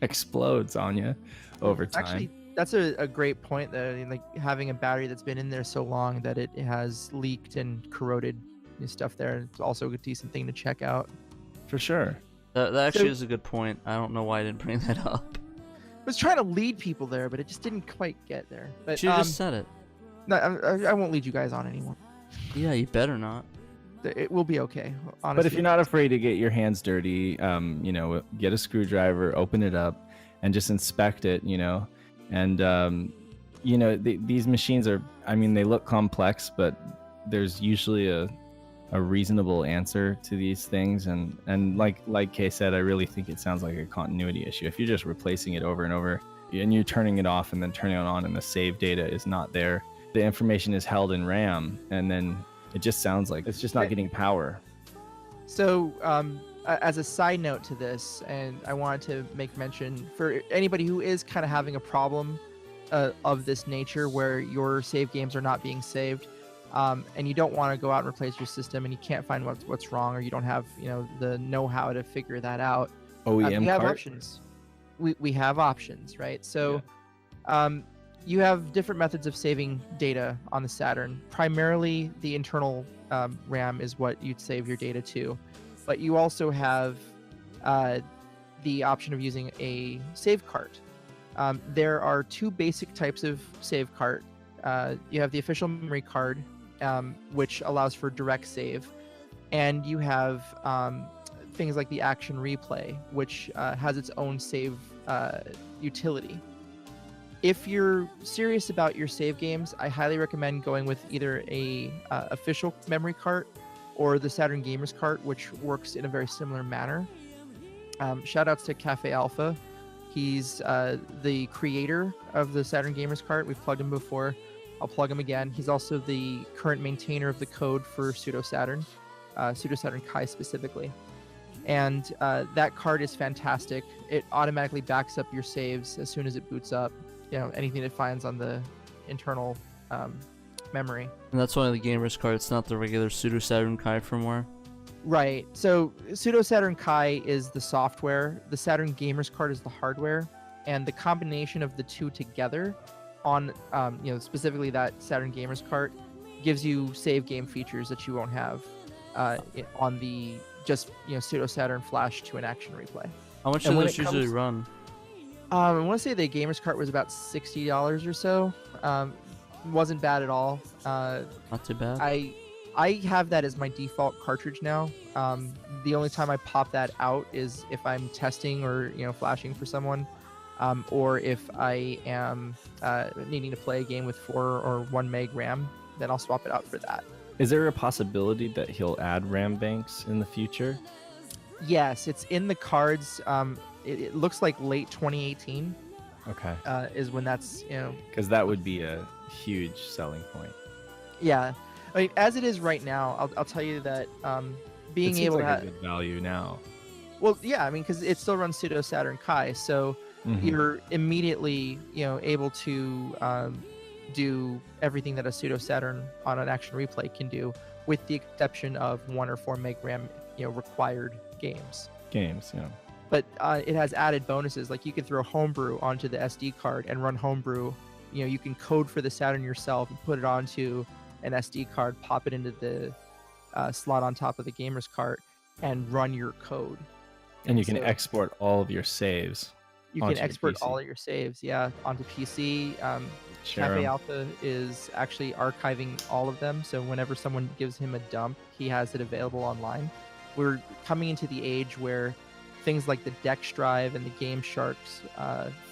explodes on you over time. Actually, that's a great point though. Like having a battery that's been in there so long that it has leaked and corroded stuff there. It's also a decent thing to check out. For sure. That actually is a good point. I don't know why I didn't bring that up. I was trying to lead people there, but it just didn't quite get there. But You just said it. no, I won't lead you guys on anymore. Yeah, you better not. It will be okay, honestly. But if you're not afraid to get your hands dirty, get a screwdriver, open it up, and just inspect it, And, these machines are, they look complex, but there's usually a a reasonable answer to these things. And like Kay said, I really think it sounds like a continuity issue. If you're just replacing it over and over and you're turning it off and then turning it on and the save data is not there, the information is held in RAM, and then it just sounds like it's just not getting power. So as a side note to this, and I wanted to make mention for anybody who is kind of having a problem of this nature where your save games are not being saved, and you don't want to go out and replace your system and you can't find what's wrong, or you don't have the know-how to figure that out. OEM we have cart? options. We have options, right? So you have different methods of saving data on the Saturn. Primarily the internal RAM is what you'd save your data to, but you also have the option of using a save cart. There are two basic types of save cart. You have the official memory card, which allows for direct save, and you have things like the action replay, which has its own save utility. If you're serious about your save games, I highly recommend going with either a official memory cart or the Saturn Gamers Cart, which works in a very similar manner. Shoutouts to Cafe Alpha. He's the creator of the Saturn Gamers Cart. We've plugged him before. I'll plug him again. He's also the current maintainer of the code for Pseudo Saturn Kai specifically. And that card is fantastic. It automatically backs up your saves as soon as it boots up. Anything it finds on the internal memory. And that's only the gamer's card. It's not the regular Pseudo Saturn Kai firmware. Right. So Pseudo Saturn Kai is the software. The Saturn Gamers Card is the hardware, and the combination of the two together, on specifically that Saturn Gamers Cart, gives you save game features that you won't have on the just Pseudo Saturn Flash to an action replay. How much do those usually run? I want to say the Gamers Cart was about $60 or so. Wasn't bad at all. Not too bad. I have that as my default cartridge now. The only time I pop that out is if I'm testing or flashing for someone, or if I am needing to play a game with 4 or 1 meg RAM, then I'll swap it out for that. Is there a possibility that he'll add RAM banks in the future? Yes, it's in the cards. It looks like late 2018. Okay. Is when that's Because that would be a huge selling point. Yeah, I mean, as it is right now, I'll tell you that being it seems able like to have a good value now. Well, yeah, I mean, because it still runs Pseudo Saturn Kai, so you're immediately able to do everything that a Pseudo Saturn on an action replay can do, with the exception of 1 or 4 meg RAM required games. But it has added bonuses, like you can throw Homebrew onto the SD card and run Homebrew. You can code for the Saturn yourself and put it onto an SD card, pop it into the slot on top of the Gamer's Cart, and run your code. And you can export all of your saves. You can export all of your saves, onto PC. Cafe Alpha is actually archiving all of them, so whenever someone gives him a dump, he has it available online. We're coming into the age where things like the Dex Drive and the Game Sharks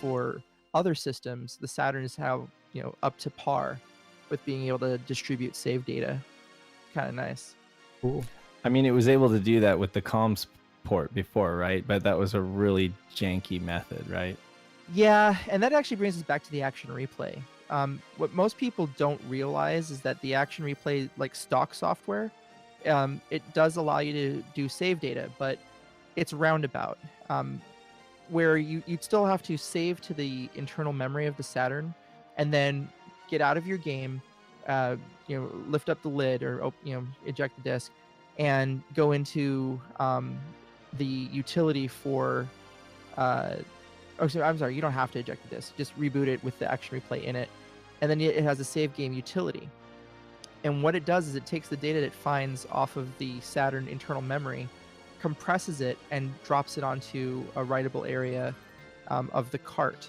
for other systems, the Saturn is up to par with being able to distribute save data. Kind of nice. Cool. I mean, it was able to do that with the comms port before, right? But that was a really janky method, right? Yeah, and that actually brings us back to the action replay. What most people don't realize is that the action replay, like stock software, it does allow you to do save data, but it's roundabout, where you'd still have to save to the internal memory of the Saturn, and then get out of your game, lift up the lid or eject the disk, and go into the utility for. I'm sorry, you don't have to eject the disk. Just reboot it with the action replay in it, and then it has a save game utility. And what it does is it takes the data that it finds off of the Saturn internal memory, compresses it, and drops it onto a writable area of the cart.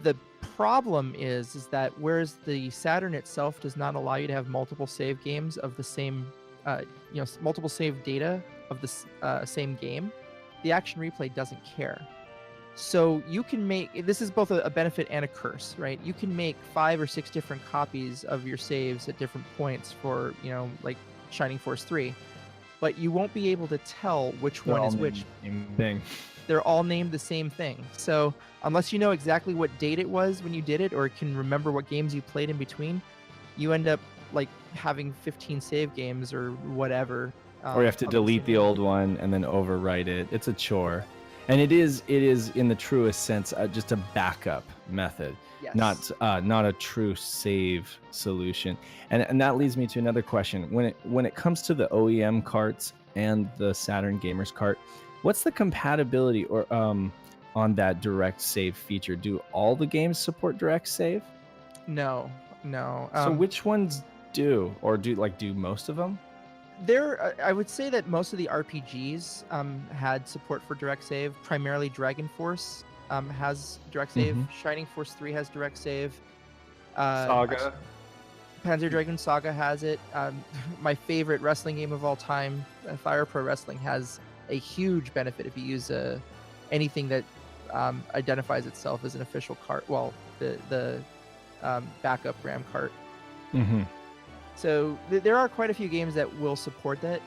The problem is that whereas the Saturn itself does not allow you to have multiple save games of the same, multiple save data of the same game, the action replay doesn't care. So you can make, this is both a benefit and a curse, right? You can make 5 or 6 different copies of your saves at different points for, like Shining Force 3, but you won't be able to tell which They're one all is which. named the same thing. They're all named the same thing. So unless you know exactly what date it was when you did it, or can remember what games you played in between, you end up like having 15 save games or whatever. Or you have to delete the old one and then overwrite it. It's a chore, and it is in the truest sense just a backup method, Yes. not a true save solution. And that leads me to another question. When it comes to the OEM carts and the Saturn Gamers cart, what's the compatibility or on that direct save feature? Do all the games support direct save? No. So which ones do, or do most of them? I would say that most of the RPGs had support for direct save. Primarily Dragon Force has direct save. Shining Force 3 has direct save. Saga. Panzer Dragoon Saga has it. My favorite wrestling game of all time, Fire Pro Wrestling, has a huge benefit if you use anything that identifies itself as an official cart. Well, the backup RAM cart. Mm-hmm. So there are quite a few games that will support that.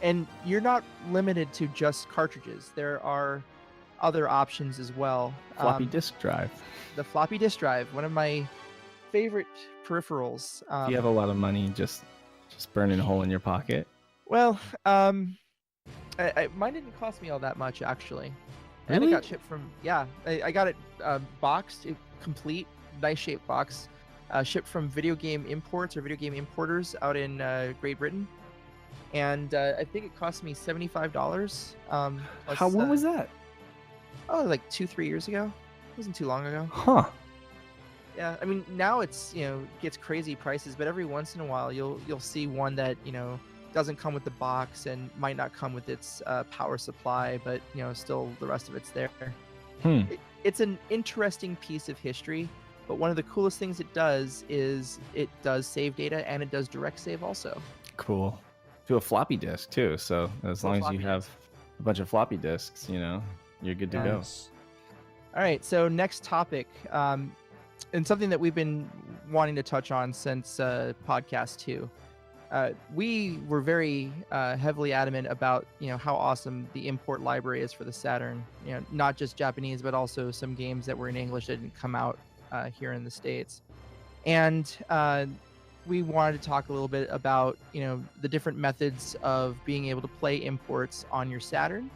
And you're not limited to just cartridges. There are other options as well. Floppy disk drive. The floppy disk drive, one of my favorite peripherals. If you have a lot of money, just burning a hole in your pocket. Well, mine didn't cost me all that much, actually. And it Really? got shipped from, I got it boxed, complete, nice shaped box, shipped from Video Game Imports or Video Game Importers out in Great Britain. And I think it cost me $75. When was that? Oh, like 2-3 years ago. It wasn't too long ago. Huh. Yeah, I mean, now it's, gets crazy prices, but every once in a while you'll see one that, doesn't come with the box and might not come with its power supply, but, still the rest of it's there. It's an interesting piece of history, but one of the coolest things it does is it does save data, and it does direct save also. Cool. To a floppy disk too, so as long as you have a bunch of floppy disks, you're good to go. Nice. All right, so next topic, and something that we've been wanting to touch on since podcast 2. We were very heavily adamant about how awesome the import library is for the Saturn. Not just Japanese, but also some games that were in English that didn't come out here in the States. And we wanted to talk a little bit about the different methods of being able to play imports on your Saturn,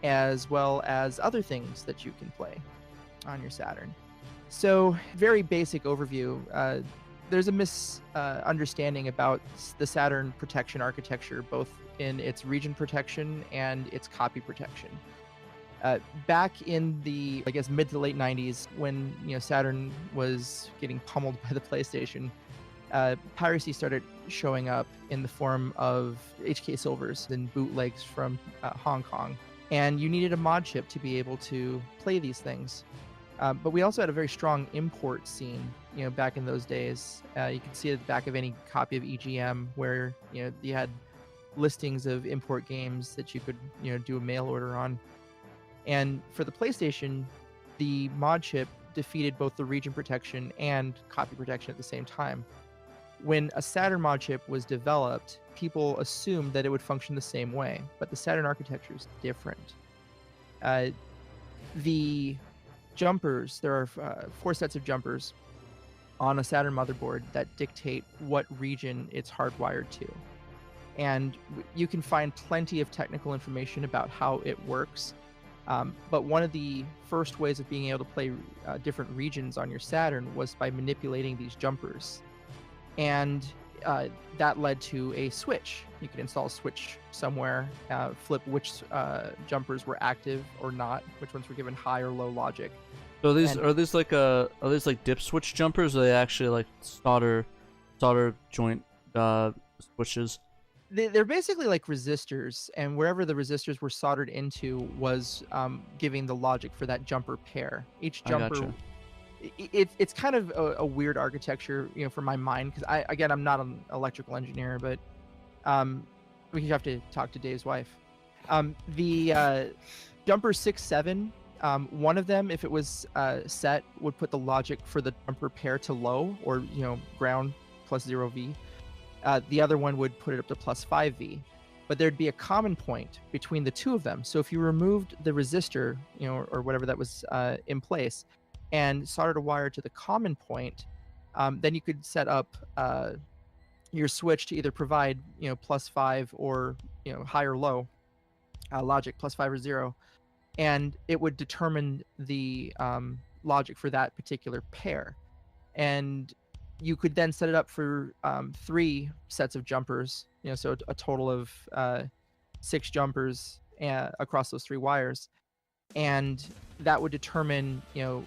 as well as other things that you can play on your Saturn. So, very basic overview. There's a misunderstanding about the Saturn protection architecture, both in its region protection and its copy protection. Back in the, mid to late 90s, when Saturn was getting pummeled by the PlayStation, piracy started showing up in the form of HK Silvers and bootlegs from Hong Kong. And you needed a mod chip to be able to play these things. But we also had a very strong import scene, back in those days. You can see it at the back of any copy of EGM, where, you had listings of import games that you could, do a mail order on. And for the PlayStation, the mod chip defeated both the region protection and copy protection at the same time. When a Saturn mod chip was developed, people assumed that it would function the same way, but the Saturn architecture is different. The jumpers, there are 4 sets of jumpers on a Saturn motherboard that dictate what region it's hardwired to. And you can find plenty of technical information about how it works. But one of the first ways of being able to play different regions on your Saturn was by manipulating these jumpers. And that led to a switch. You could install a switch somewhere, flip which jumpers were active or not, which ones were given high or low logic. So are these like dip switch jumpers, or are they actually like solder joint switches? They're basically like resistors, and wherever the resistors were soldered into was giving the logic for that jumper pair. Each jumper, gotcha. It's kind of a weird architecture, for my mind, because I'm not an electrical engineer, but we have to talk to Dave's wife. The jumper 6-7, one of them, if it was set, would put the logic for the jumper pair to low, or ground plus 0V. The other one would put it up to plus 5V. But there'd be a common point between the two of them. So if you removed the resistor, or whatever that was in place, and soldered a wire to the common point, then you could set up your switch to either provide, plus 5 or, high or low logic, plus 5 or 0, and it would determine the logic for that particular pair. And you could then set it up for 3 sets of jumpers, so a total of 6 jumpers across those 3 wires. And that would determine,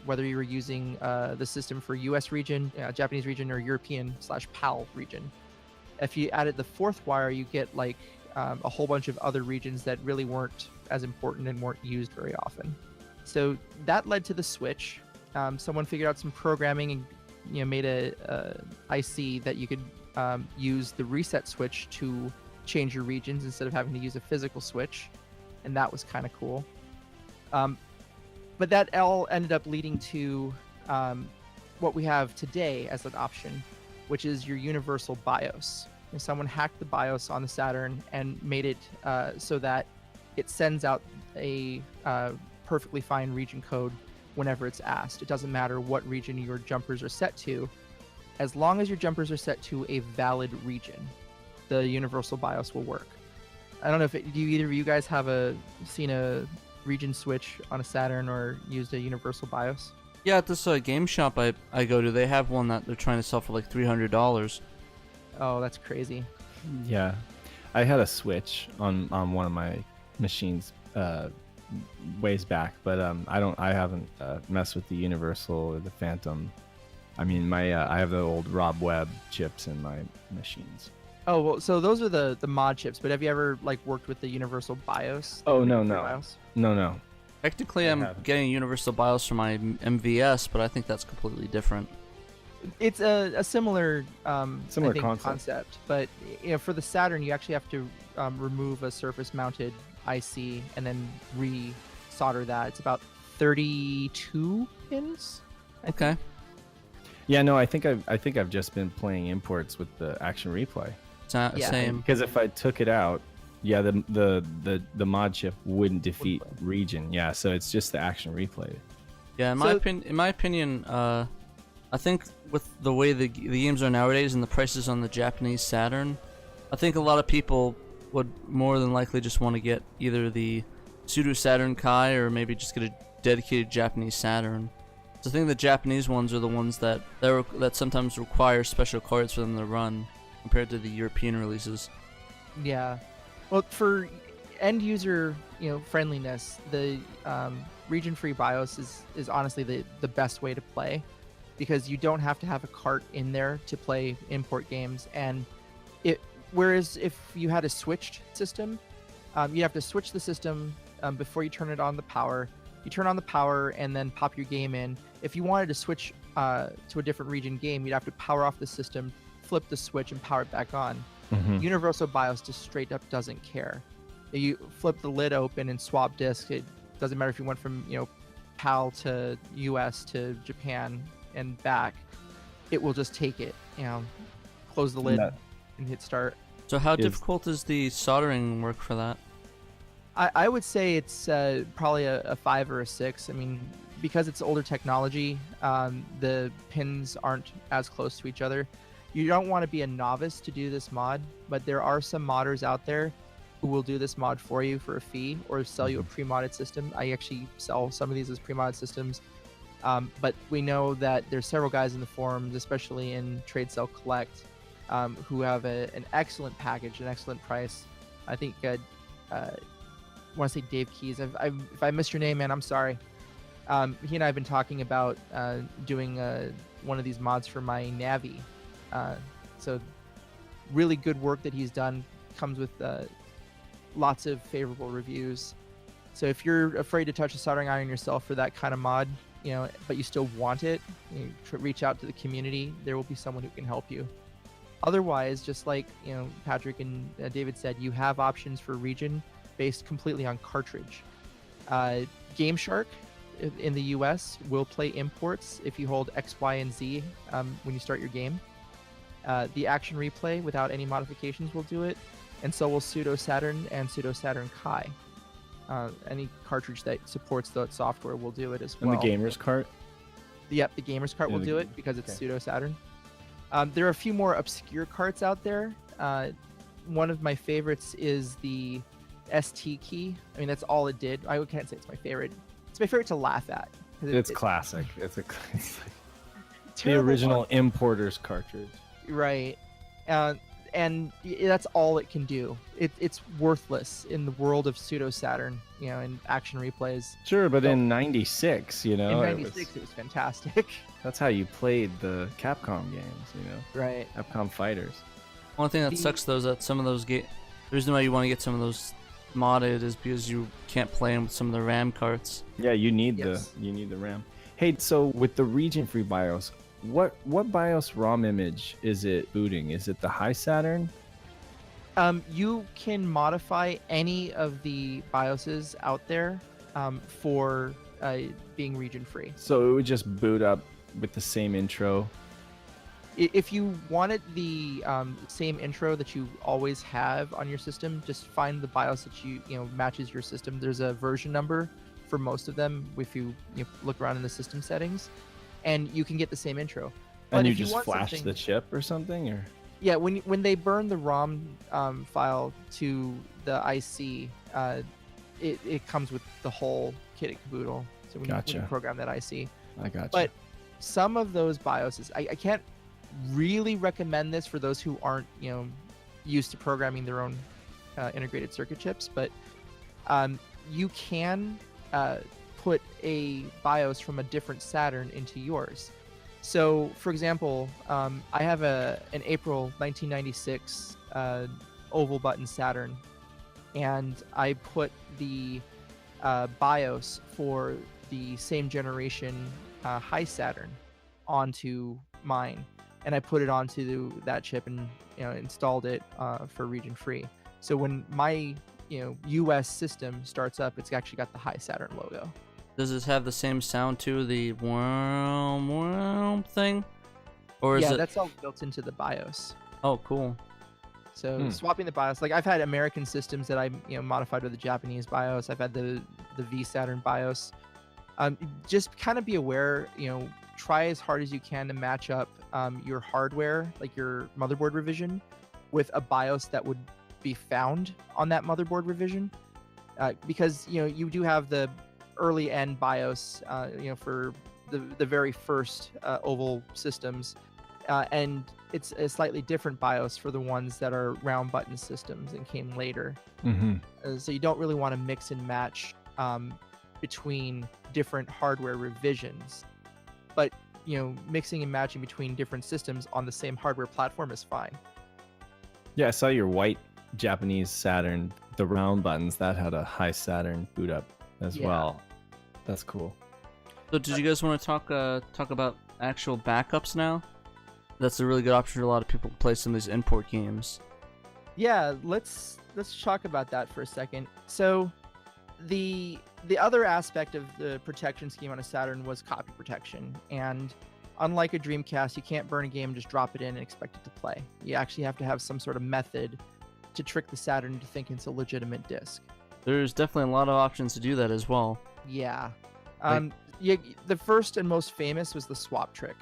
whether you were using the system for US region, Japanese region, or European/PAL region. If you added the 4th wire, you get like a whole bunch of other regions that really weren't as important and weren't used very often. So that led to the switch. Someone figured out some programming and made a IC that you could use the reset switch to change your regions instead of having to use a physical switch, and that was kind of cool. But that all ended up leading to what we have today as an option, which is your universal BIOS. And someone hacked the BIOS on the Saturn and made it so that it sends out a perfectly fine region code whenever it's asked. It doesn't matter what region your jumpers are set to. As long as your jumpers are set to a valid region, the universal BIOS will work. I don't know do either of you guys have seen a region switch on a Saturn or used a universal BIOS? Yeah, at this game shop I go to, they have one that they're trying to sell for like $300. Oh, that's crazy. Yeah, I had a switch on one of my machines ways back, but I haven't messed with the universal or the phantom. I mean, I have the old Rob Webb chips in my machines. Oh, well, so those are the mod chips, but have you ever worked with the universal BIOS? Oh, no. BIOS? No. Technically, I'm getting universal BIOS for my MVS, but I think that's completely different. It's a similar similar I think, concept, but for the Saturn, you actually have to remove a surface-mounted IC and then re-solder that. It's about 32 pins. Okay. Yeah, no, I think I've just been playing imports with the Action Replay. Same. Because if I took it out, yeah, the mod chip wouldn't defeat region. Yeah, so it's just the Action Replay. Yeah, in my opinion, I think with the way the games are nowadays and the prices on the Japanese Saturn, I think a lot of people would more than likely just want to get either the pseudo Saturn Kai or maybe just get a dedicated Japanese Saturn. So I think the Japanese ones are the ones that sometimes require special cards for them to run compared to the European releases. Yeah. Well, for end user, friendliness, the region-free BIOS is honestly the best way to play, because you don't have to have a cart in there to play import games. And whereas if you had a switched system, you'd have to switch the system before you turn it on the power. You turn on the power and then pop your game in. If you wanted to switch to a different region game, you'd have to power off the system, flip the switch, and power it back on. Mm-hmm. Universal BIOS just straight up doesn't care. You flip the lid open and swap disk. It doesn't matter if you went from PAL to US to Japan and back. It will just take it. Close the lid and hit start. So how difficult is the soldering work for that? I would say it's probably a 5 or a 6. I mean, because it's older technology, the pins aren't as close to each other. You don't want to be a novice to do this mod, but there are some modders out there who will do this mod for you for a fee or sell you a pre-modded system. I actually sell some of these as pre-modded systems. But we know that there's several guys in the forums, especially in Trade Sell Collect, who have an excellent package, an excellent price. I think I want to say Dave Keys. If I missed your name, man, I'm sorry. He and I have been talking about doing one of these mods for my Navi. So really good work that he's done, comes with lots of favorable reviews. So if you're afraid to touch a soldering iron yourself for that kind of mod, but you still want it, reach out to the community. There will be someone who can help you. Otherwise, just like Patrick and David said, you have options for region based completely on cartridge. Game Shark in the US will play imports if you hold X, Y, and Z when you start your game. The Action Replay without any modifications will do it, and so will Pseudo Saturn and Pseudo Saturn Kai. Any cartridge that supports the software will do it as well. And the Gamers Cart? Yep, the Gamers Cart will do it because it's Pseudo Saturn. There are a few more obscure carts out there. One of my favorites is the ST key. I mean, that's all it did. I can't say it's my favorite. It's my favorite to laugh at. It's classic. It's the terrible original one. importer's cartridge. Right. And that's all it can do. It's worthless in the world of Pseudo Saturn, and action replays. Sure, but in '96, in '96 it was fantastic. That's how you played the Capcom games, Right. Capcom Fighters. One thing that sucks though is that some of those the reason why you want to get some of those modded is because you can't play them with some of the RAM carts. Yeah, you need Yes. the RAM. Hey, so with the region-free BIOS, what BIOS ROM image is it booting? Is it the High Saturn? You can modify any of the BIOSes out there for being region free. So it would just boot up with the same intro. If you wanted the same intro that you always have on your system, just find the BIOS that you matches your system. There's a version number for most of them if you look around in the system settings, and you can get the same intro. But And you if just want flash something- the chip or something, or Yeah, when they burn the ROM file to the IC, it comes with the whole kit and caboodle. So when you program that IC. I got you. But some of those BIOSes, I can't really recommend this for those who aren't used to programming their own integrated circuit chips, but you can put a BIOS from a different Saturn into yours. So, for example, I have an April 1996 oval button Saturn, and I put the BIOS for the same generation High Saturn onto mine, and I put it onto that chip and installed it for region free. So when my US system starts up, it's actually got the High Saturn logo. Does this have the same sound too, the worm thing? Or is Yeah, it... that's all built into the BIOS. Oh, cool. So swapping the BIOS, like I've had American systems that I modified with the Japanese BIOS. I've had the V Saturn BIOS. Just kind of be aware, try as hard as you can to match up your hardware, like your motherboard revision, with a BIOS that would be found on that motherboard revision, because you do have the early end BIOS, for the very first oval systems, and it's a slightly different BIOS for the ones that are round button systems and came later. So you don't really want to mix and match between different hardware revisions, but mixing and matching between different systems on the same hardware platform is fine. Yeah, I saw your white Japanese Saturn, the round buttons, that had a High Saturn boot up as well. That's cool. So did you guys want to talk about actual backups now? That's a really good option for a lot of people to play some of these import games. Yeah, let's talk about that for a second. So the other aspect of the protection scheme on a Saturn was copy protection, and unlike a Dreamcast, you can't burn a game and just drop it in and expect it to play. You actually have to have some sort of method to trick the Saturn to think it's a legitimate disc. There's definitely a lot of options to do that as well. Yeah. The first and most famous was the swap trick.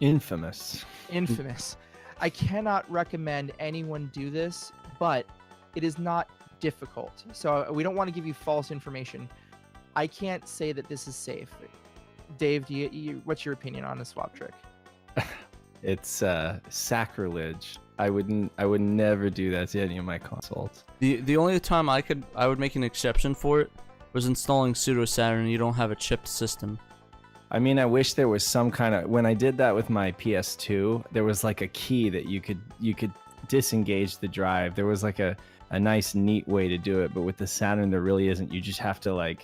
Infamous. Infamous. I cannot recommend anyone do this, but it is not difficult. So we don't want to give you false information. I can't say that this is safe. Dave, what's your opinion on the swap trick? It's sacrilege. I would never do that to any of my consoles. The only time I would make an exception for it was installing Pseudo Saturn. You don't have a chipped system. I mean, I wish there was some kind of, when I did that with my PS2, there was like a key that you could disengage the drive. There was like a nice, neat way to do it, but with the Saturn, there really isn't. You just have to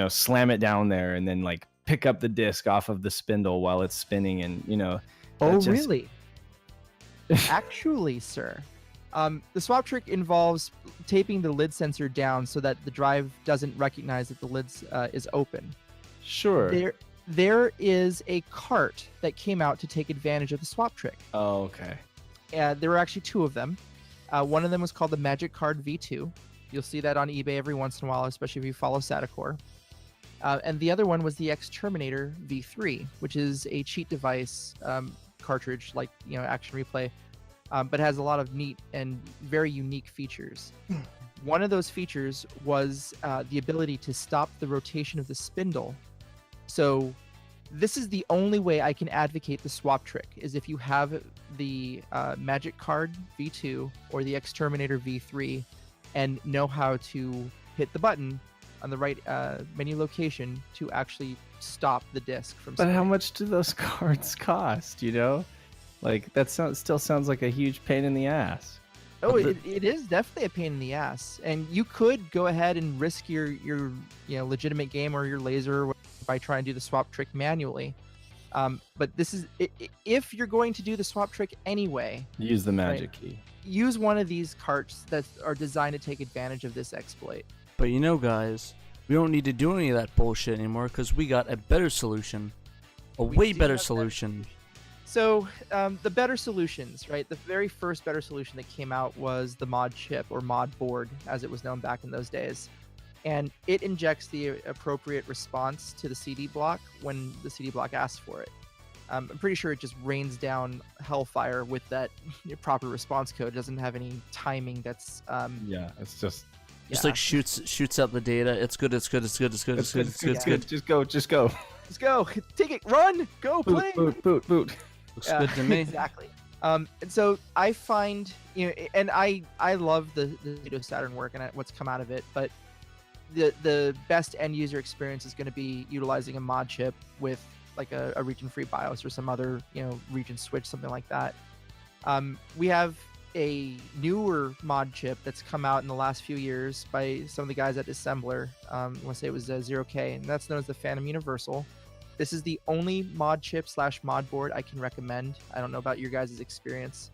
slam it down there and then pick up the disc off of the spindle while it's spinning, and Oh, really? Actually, sir, the swap trick involves taping the lid sensor down so that the drive doesn't recognize that the lid is open. Sure. there is a cart that came out to take advantage of the swap trick. Oh, okay. There were actually two of them. One of them was called the Magic Card V2. You'll see that on eBay every once in a while, especially if you follow Satacore. And the other one was the Exterminator V3, which is a cheat device cartridge, like Action Replay, but has a lot of neat and very unique features. One of those features was the ability to stop the rotation of the spindle. So this is the only way I can advocate the swap trick, is if you have the Magic Card V2 or the Exterminator V3 and know how to hit the button on the right menu location to actually stop the disc from But how spinning. much do those cards cost, Like, that still sounds like a huge pain in the ass. Oh, it is definitely a pain in the ass. And you could go ahead and risk your legitimate game or your laser by trying to do the swap trick manually. But this is if you're going to do the swap trick anyway, Use the magic key. use one of these carts that are designed to take advantage of this exploit. But guys, we don't need to do any of that bullshit anymore because we got a better solution. We Way do better have that solution. So the better solutions, right? The very first better solution that came out was the mod chip or mod board, as it was known back in those days. And it injects the appropriate response to the CD block when the CD block asks for it. I'm pretty sure it just rains down hellfire with that proper response code. It doesn't have any timing that's Yeah, it's just Like shoots out the data. It's good. It's good. It's good. It's good. It's good. It's good. It's good. Just go. Let's go. Take it. Run. Go play. Boot. Looks good to me. Exactly. And so I find, and I love the Sega Saturn work and what's come out of it, but the best end user experience is going to be utilizing a mod chip with like a region free BIOS or some other region switch, something like that. We have a newer mod chip that's come out in the last few years by some of the guys at Assembler. I want to say it was 0K, and that's known as the Phantom Universal. This is the only mod chip / mod board I can recommend. I don't know about your guys' experience,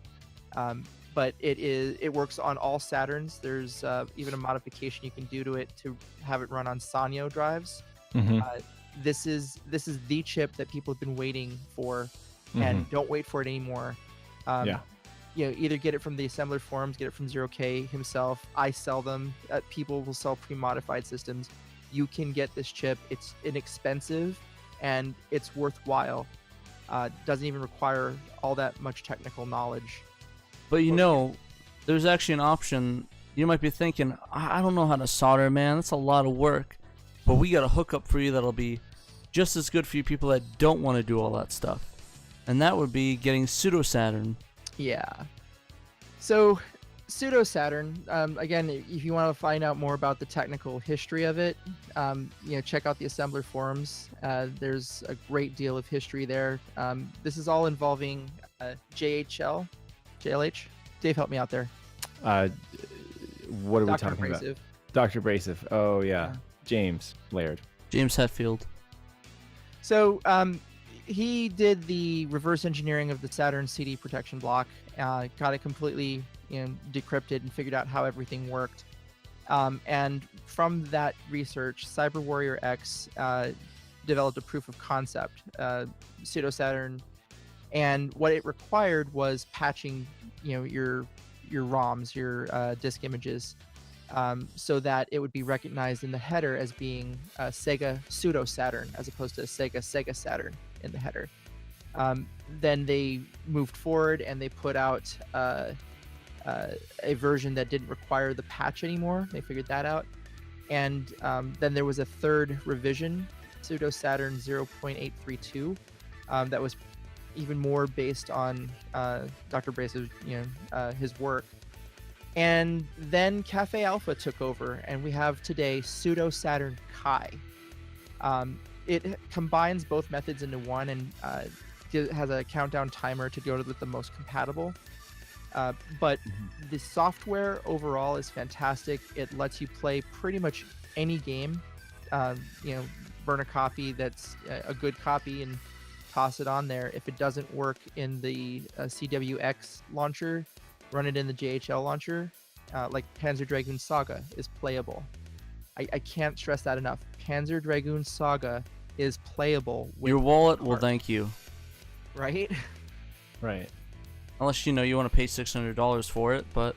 but it works on all Saturns. There's even a modification you can do to it to have it run on Sanyo drives. Mm-hmm. This is the chip that people have been waiting for, and don't wait for it anymore. Either get it from the assembler forums, get it from 0K himself. I sell them. People will sell pre-modified systems. You can get this chip. It's inexpensive and it's worthwhile. Doesn't even require all that much technical knowledge. But there's actually an option. You might be thinking, I don't know how to solder, man. That's a lot of work. But we got a hookup for you that'll be just as good for you people that don't want to do all that stuff. And that would be getting PSEUDO Saturn. Yeah. So, PSEUDO Saturn, again, if you want to find out more about the technical history of it, check out the assembler forums. There's a great deal of history there. This is all involving JLH. Dave, help me out there. What are we Dr. talking Abrasive. about? Dr. Abrasive. Oh, yeah. James Laird. James Hetfield. So, he did the reverse engineering of the Saturn CD protection block, got it completely decrypted and figured out how everything worked. And from that research, Cyber Warrior X developed a proof of concept, PSEUDO Saturn, and what it required was patching, your ROMs, your disk images, so that it would be recognized in the header as being Sega Pseudo Saturn as opposed to Sega Saturn in the header. Then they moved forward and they put out a version that didn't require the patch anymore. They figured that out. And then there was a third revision, PSEUDO Saturn 0.832, that was even more based on Dr. Brace's, his work. And then Cafe Alpha took over, and we have today PSEUDO Saturn Kai. It combines both methods into one and has a countdown timer to go with the most compatible. But the software overall is fantastic. It lets you play pretty much any game. Burn a copy that's a good copy and toss it on there. If it doesn't work in the CWX launcher, run it in the JHL launcher. Like Panzer Dragoon Saga is playable. I can't stress that enough. Panzer Dragoon Saga is playable with Your wallet will card, thank you. right? Right. Unless you want to pay $600 for it, but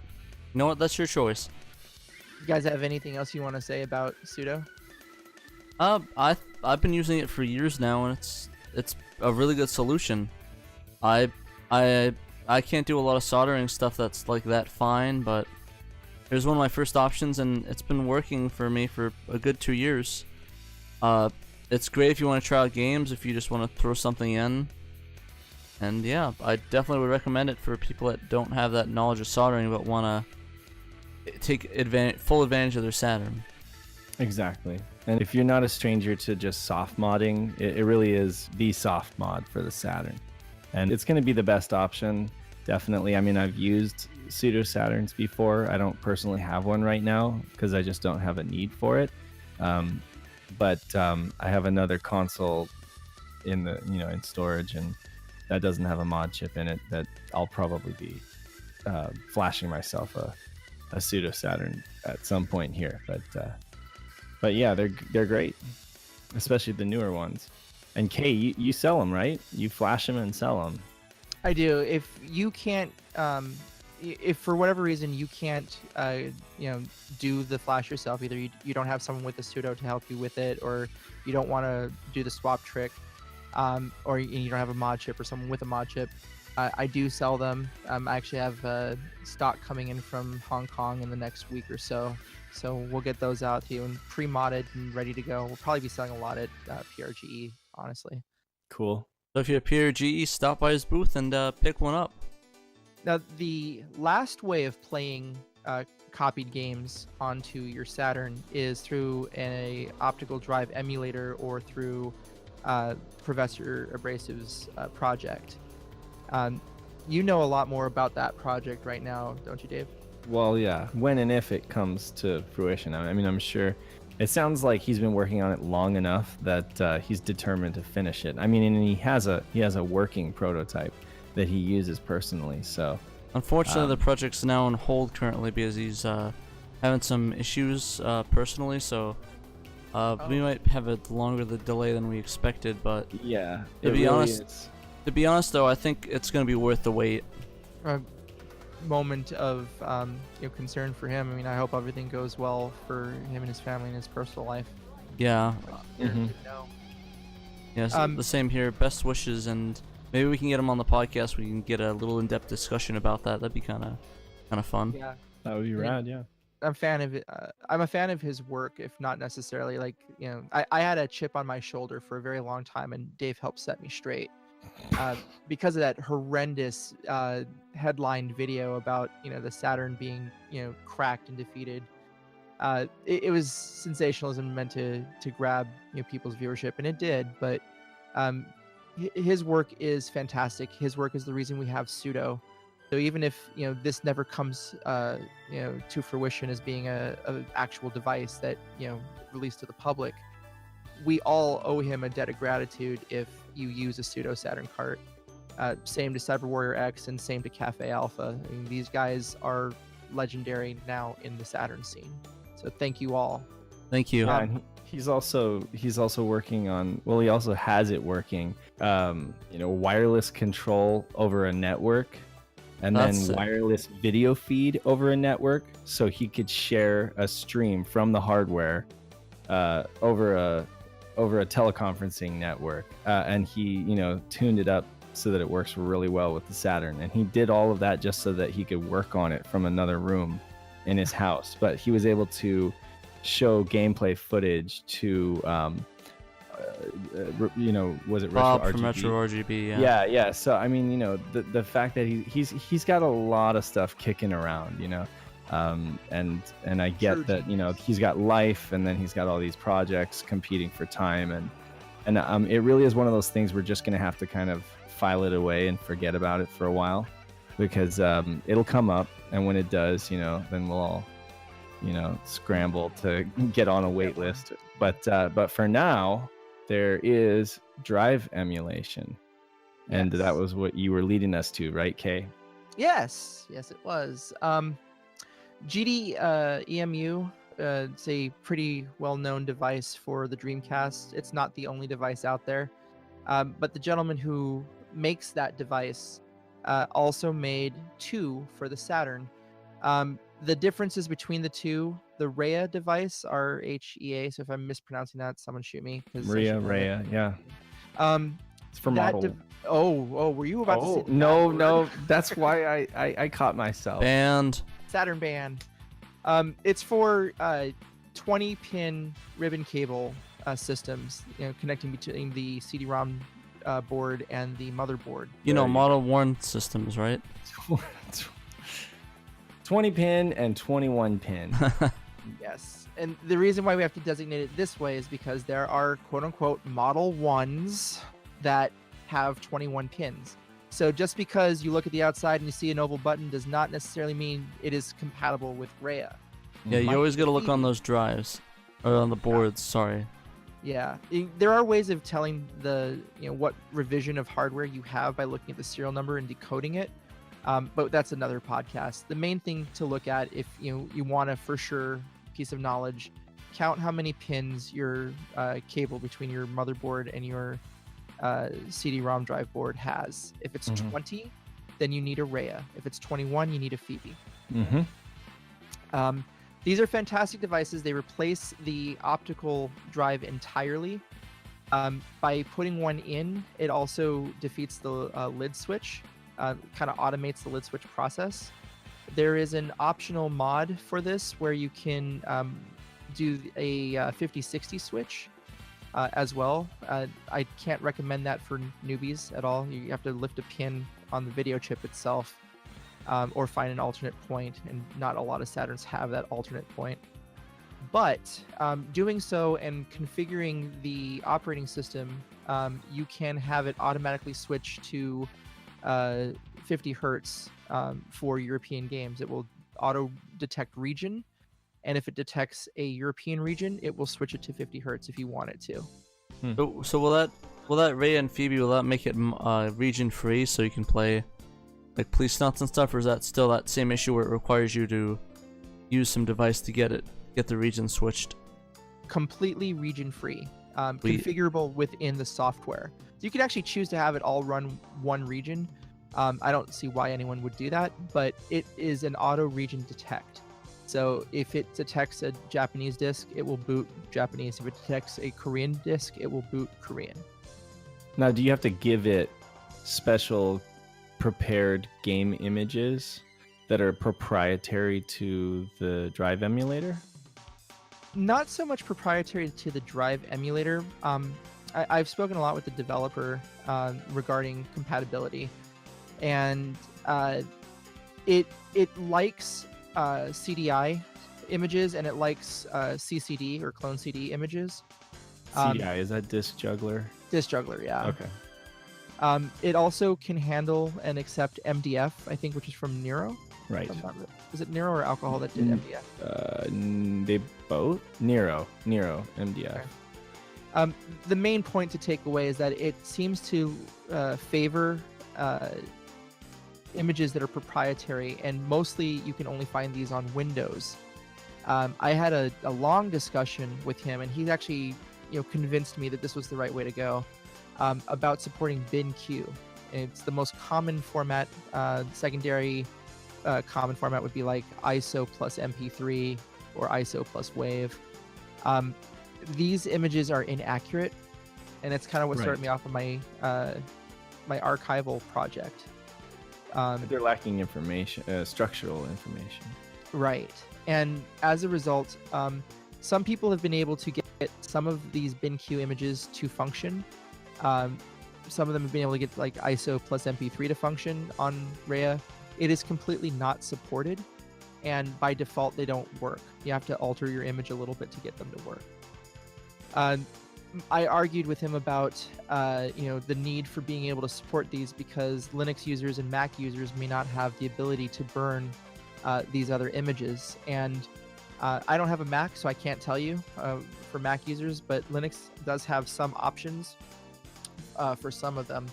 you know what? That's your choice. You guys have anything else you want to say about pseudo? I've been using it for years now, and it's a really good solution. I can't do a lot of soldering stuff that's like that fine, but it was one of my first options, and it's been working for me for a good 2 years. It's great if you want to try out games, if you just want to throw something in. And yeah, I definitely would recommend it for people that don't have that knowledge of soldering but want to take full advantage of their Saturn. Exactly. And if you're not a stranger to just soft modding, it really is the soft mod for the Saturn. And it's going to be the best option, definitely. I mean, I've used pseudo Saturns before. I don't personally have one right now because I just don't have a need for it. But I have another console in storage, and that doesn't have a mod chip in it that I'll probably be flashing myself a pseudo Saturn at some point here. But yeah, they're great, especially the newer ones. And Kay, you sell them, right? You flash them and sell them. I do. If you can't, if for whatever reason you can't, do the flash yourself, either you don't have someone with a pseudo to help you with it, or you don't want to do the swap trick, or you don't have a mod chip or someone with a mod chip, I do sell them. I actually have stock coming in from Hong Kong in the next week or so. So we'll get those out to you and pre-modded and ready to go. We'll probably be selling a lot at PRGE, honestly. Cool. So if you're at PRGE, stop by his booth and pick one up. Now, the last way of playing copied games onto your Saturn is through an optical drive emulator or through Professor Abrasive's project. You know a lot more about that project right now, don't you, Dave? Well, yeah, when and if it comes to fruition. I mean, I'm sure it sounds like he's been working on it long enough that he's determined to finish it. I mean, and he has a working prototype that he uses personally. So, unfortunately, the project's now on hold currently because he's having some issues personally. So, we might have a longer delay than we expected. But yeah, to be honest, though, I think it's going to be worth the wait. Moment of concern for him. I mean, I hope everything goes well for him and his family and his personal life. Yeah. Mm-hmm. Yes, the same here. Best wishes, and maybe we can get him on the podcast. We can get a little in-depth discussion about that. That'd be kind of fun. Yeah, that would be rad. Yeah. I'm a fan of his work, if not necessarily I had a chip on my shoulder for a very long time, and Dave helped set me straight. Because of that horrendous headlined video about the Saturn being cracked and defeated. It was sensationalism meant to grab people's viewership, and it did. But his work is fantastic. His work is the reason we have pseudo. So even if this never comes to fruition as being a actual device that released to the public, we all owe him a debt of gratitude if you use a pseudo Saturn cart. Same to Cyber Warrior X and same to Cafe Alpha. I mean, these guys are legendary now in the Saturn scene. So thank you all. Thank you. And he's also working on. Well, he also has it working. Wireless control over a network, and then wireless video feed over a network, so he could share a stream from the hardware over a teleconferencing network, and he tuned it up so that it works really well with the Saturn. And he did all of that just so that he could work on it from another room in his house. But he was able to show gameplay footage to was it Bob Retro from RGB? Retro RGB? Yeah. So I mean, the fact that he's got a lot of stuff kicking around, and I get that he's got life, and then he's got all these projects competing for time, and it really is one of those things we're just gonna have to kind of file it away and forget about it for a while, because it'll come up, and when it does, then we'll all scramble to get on a wait list. But for now, there is drive emulation, and that was what you were leading us to, right, Kay? Yes, it was. GD EMU it's a pretty well-known device for the Dreamcast. It's not the only device out there, but the gentleman who makes that device also made two for the Saturn. The differences between the two, the RHEA device, RHEA, so if I'm mispronouncing that, someone shoot me. RHEA, yeah. It's for that model. were you about to say that no, word? no. That's why I caught myself. And Saturn band. It's for 20-pin ribbon cable systems, connecting between the CD-ROM board and the motherboard. model worn systems, right? 20 pin and 21 pin. Yes. And the reason why we have to designate it this way is because there are quote-unquote Model 1s that have 21 pins. So just because you look at the outside and you see an oval button does not necessarily mean it is compatible with RHEA. Yeah, you Might always got to be. look on those drives. Or on the boards, sorry. Yeah, there are ways of telling the what revision of hardware you have by looking at the serial number and decoding it, but that's another podcast. The main thing to look at if you want a for sure piece of knowledge, count how many pins your cable between your motherboard and your CD-ROM drive board has. If it's 20, then you need a RHEA. If it's 21, you need a Phoebe. These are fantastic devices. They replace the optical drive entirely. By putting one in, it also defeats the lid switch, kind of automates the lid switch process. There is an optional mod for this where you can do a 50-60 switch as well. I can't recommend that for newbies at all. You have to lift a pin on the video chip itself. Or find an alternate point, and not a lot of Saturns have that alternate point. But doing so and configuring the operating system, you can have it automatically switch to 50 hertz for European games. It will auto detect region, and if it detects a European region, it will switch it to 50 hertz if you want it to. So will that RHEA and Phoebe, will that make it region free so you can play like police stunts and stuff, or is that still that same issue where it requires you to use some device to get the region switched? Completely region free, configurable within the software. So you could actually choose to have it all run one region. I don't see why anyone would do that, but it is an auto region detect. So if it detects a Japanese disc, it will boot Japanese. If it detects a Korean disc, it will boot Korean. Now, do you have to give it special prepared game images that are proprietary to the drive emulator? Not so much proprietary to the drive emulator. I've spoken a lot with the developer regarding compatibility, and it likes CDI images, and it likes CCD or clone CD images. CDI, is that Disk Juggler? Disk Juggler, yeah. Okay. It also can handle and accept MDF, I think, which is from Nero. Right. Is it Nero or Alcohol that did MDF? They both? Nero, MDF. Okay. The main point to take away is that it seems to favor images that are proprietary, and mostly you can only find these on Windows. I had a long discussion with him, and he's actually convinced me that this was the right way to go. About supporting BinQ. It's the most common format. Secondary common format would be like ISO plus MP3 or ISO plus WAV. These images are inaccurate, and it's kind of what started me off of my my archival project. They're lacking information, structural information. Right, and as a result, some people have been able to get some of these BinQ images to function. Some of them have been able to get like ISO plus MP3 to function on RHEA. It is completely not supported, and by default they don't work. You have to alter your image a little bit to get them to work. I argued with him about the need for being able to support these because Linux users and Mac users may not have the ability to burn these other images. And I don't have a Mac, so I can't tell you for Mac users, but Linux does have some options for some of them.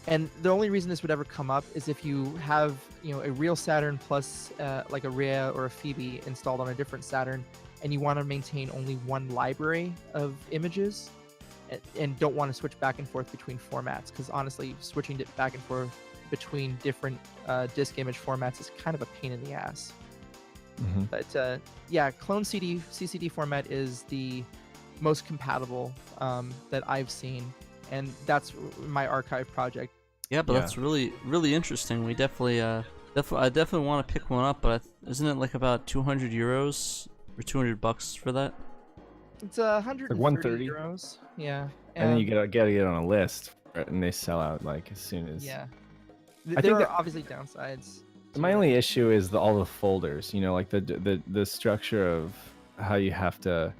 And the only reason this would ever come up is if you have a real Saturn plus like a RHEA or a Phoebe installed on a different Saturn, and you want to maintain only one library of images and don't want to switch back and forth between formats, because honestly, switching it back and forth between different disk image formats is kind of a pain in the ass. But yeah, clone CCD format is the most compatible that I've seen, and that's my archive project. Yeah, but that's really interesting. We definitely I definitely want to pick one up, but isn't it like about 200 euros or $200 for that? It's 130 130 euros. Yeah, and then you gotta get on a list, and they sell out like as soon as. Yeah, I there think are obviously downsides. My only issue is all the folders. You know, like the structure of how you have to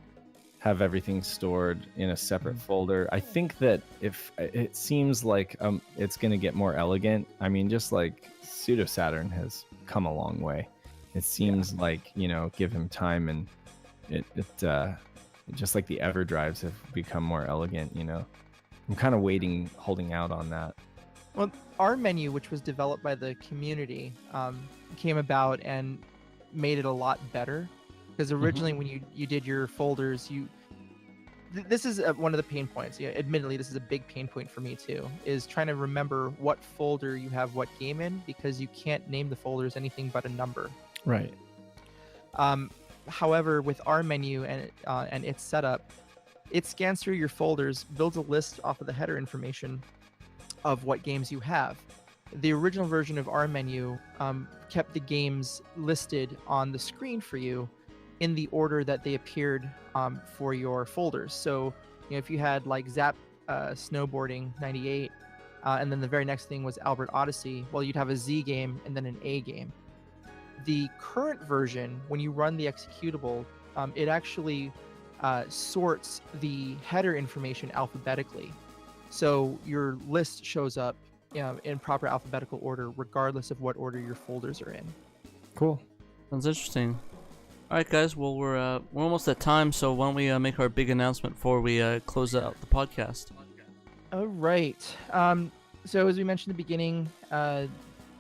have everything stored in a separate folder. I think that if it seems like it's gonna get more elegant. I mean, just like Pseudo Saturn has come a long way. It seems like, you know, give him time, and it just like the EverDrives have become more elegant. You know, I'm kind of holding out on that. Well, our menu, which was developed by the community, came about and made it a lot better. Because originally, when you did your folders, this is one of the pain points. Yeah, admittedly, this is a big pain point for me too. Is trying to remember what folder you have what game in, because you can't name the folders anything but a number. Right. However, with our menu and its setup, it scans through your folders, builds a list off of the header information of what games you have. The original version of our menu kept the games listed on the screen for you in the order that they appeared for your folders. So, you know, if you had like Zap Snowboarding 98, and then the very next thing was Albert Odyssey, well, you'd have a Z game and then an A game. The current version, when you run the executable, it actually sorts the header information alphabetically. So your list shows up, you know, in proper alphabetical order, regardless of what order your folders are in. Cool. Sounds interesting. All right, guys. Well, we're almost at time, so why don't we make our big announcement before we close out the podcast? All right. So as we mentioned in the beginning,